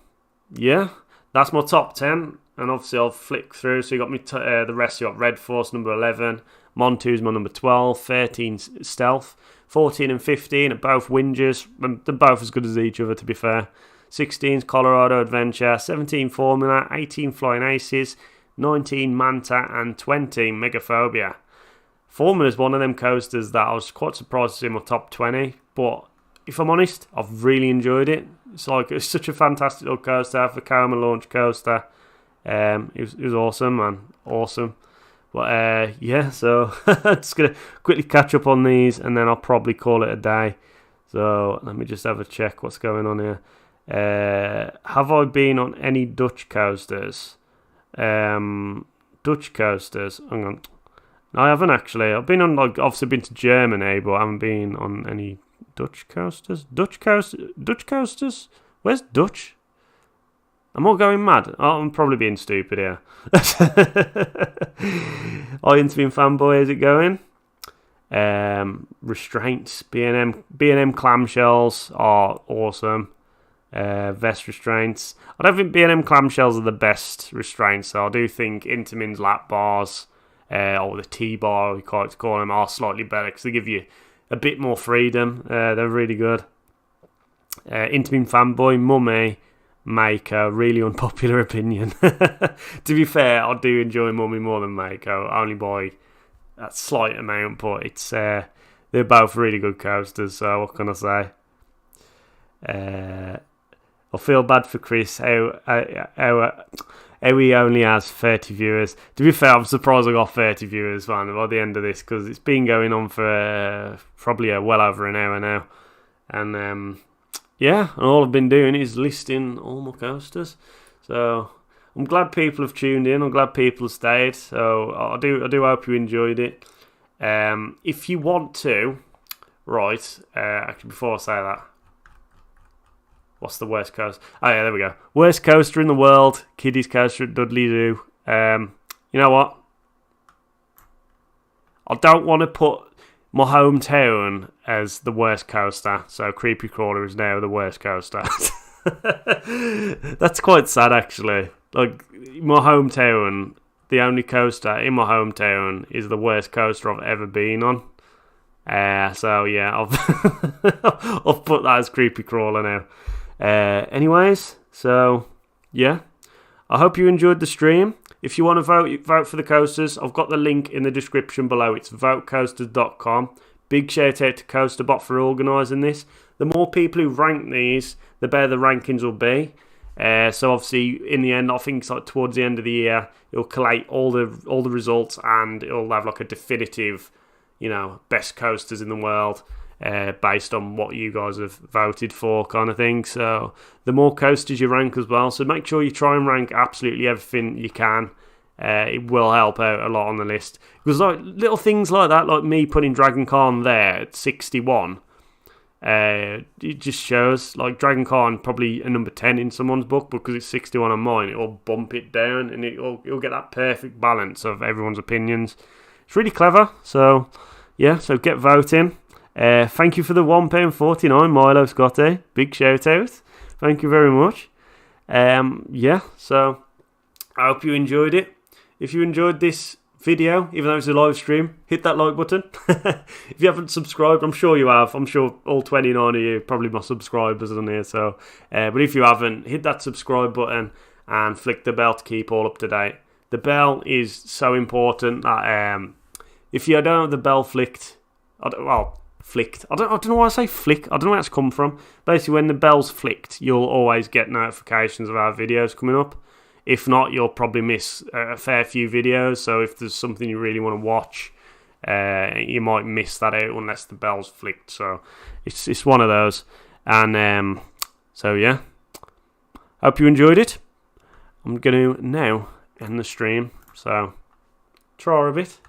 yeah, that's my top 10, and obviously I'll flick through. So you got me the rest. You got Red Force number 11, Montu's my number 12, 13 Stealth, 14 and 15 are both Whingers. They're both as good as each other, to be fair. 16's Colorado Adventure, 17 Formula, 18 Flying Aces, 19 Manta, and 20 Megaphobia. Formula is one of them coasters that I was quite surprised to see in my top 20, but if I'm honest, I've really enjoyed it. It's such a fantastic little coaster, the Coma launch coaster. It was awesome, man, awesome. But yeah, so just gonna quickly catch up on these, and then I'll probably call it a day. So let me just have a check what's going on here. Have I been on any Dutch coasters? Dutch coasters. Hang on. No, I haven't actually. I've been on, like, obviously been to Germany, but I haven't been on any Dutch coasters. Dutch coasters? Where's Dutch? Am I going mad? Oh, I'm probably being stupid here. Interview fanboy, is it going? Restraints, B&M clamshells are awesome. Vest restraints. I don't think B&M clamshells are the best restraints, so I do think Intamin's lap bars, or the T-bar, we like to call them, are slightly better because they give you a bit more freedom. They're really good. Intamin fanboy, Mummy, Mako, really unpopular opinion. To be fair, I do enjoy Mummy more than Mako, only by that slight amount, but it's they're both really good coasters, so what can I say? I feel bad for Chris, how he only has 30 viewers. To be fair, I'm surprised I got 30 viewers, man, by the end of this, because it's been going on for probably well over an hour now. And yeah, and all I've been doing is listing all my coasters. So I'm glad people have tuned in. I'm glad people have stayed. So I do hope you enjoyed it. If you want to, right? Actually, before I say that, what's the worst coaster? Oh yeah, there we go. Worst coaster in the world, Kiddies Coaster at Dudley Zoo. You know what? I don't want to put my hometown as the worst coaster, so Creepy Crawler is now the worst coaster. That's quite sad, actually. Like, my hometown, the only coaster in my hometown is the worst coaster I've ever been on. So yeah, I've put that as Creepy Crawler now. Anyways, so yeah, I hope you enjoyed the stream. If you want to vote for the coasters, I've got the link in the description below. It's votecoasters.com. Big shout out to CoasterBot for organising this. The more people who rank these, the better the rankings will be. So obviously, in the end, I think it's like towards the end of the year, it'll collate all the results, and it'll have like a definitive, best coasters in the world. Based on what you guys have voted for, kind of thing. So the more coasters you rank as well, so make sure you try and rank absolutely everything you can. It will help out a lot on the list, because like little things like that, like me putting Dragon Khan there at 61, it just shows like Dragon Khan probably a number 10 in someone's book, because it's 61 on mine. It will bump it down, and it'll get that perfect balance of everyone's opinions. It's really clever. So yeah, so get voting. Thank you for the £1.49, Milo Scotty. Big shout out. Thank you very much. Yeah, so I hope you enjoyed it. If you enjoyed this video, even though it's a live stream, hit that like button. If you haven't subscribed, I'm sure you have. I'm sure all 29 of you are probably my subscribers on here. So, but if you haven't, hit that subscribe button and flick the bell to keep all up to date. The bell is so important that if you don't have the bell flicked, flicked. I don't know why I say flick. I don't know where that's come from. Basically, when the bell's flicked, you'll always get notifications of our videos coming up. If not, you'll probably miss a fair few videos. So if there's something you really want to watch, you might miss that out unless the bell's flicked. So it's one of those. And so yeah, hope you enjoyed it. I'm going to now end the stream. So try a bit.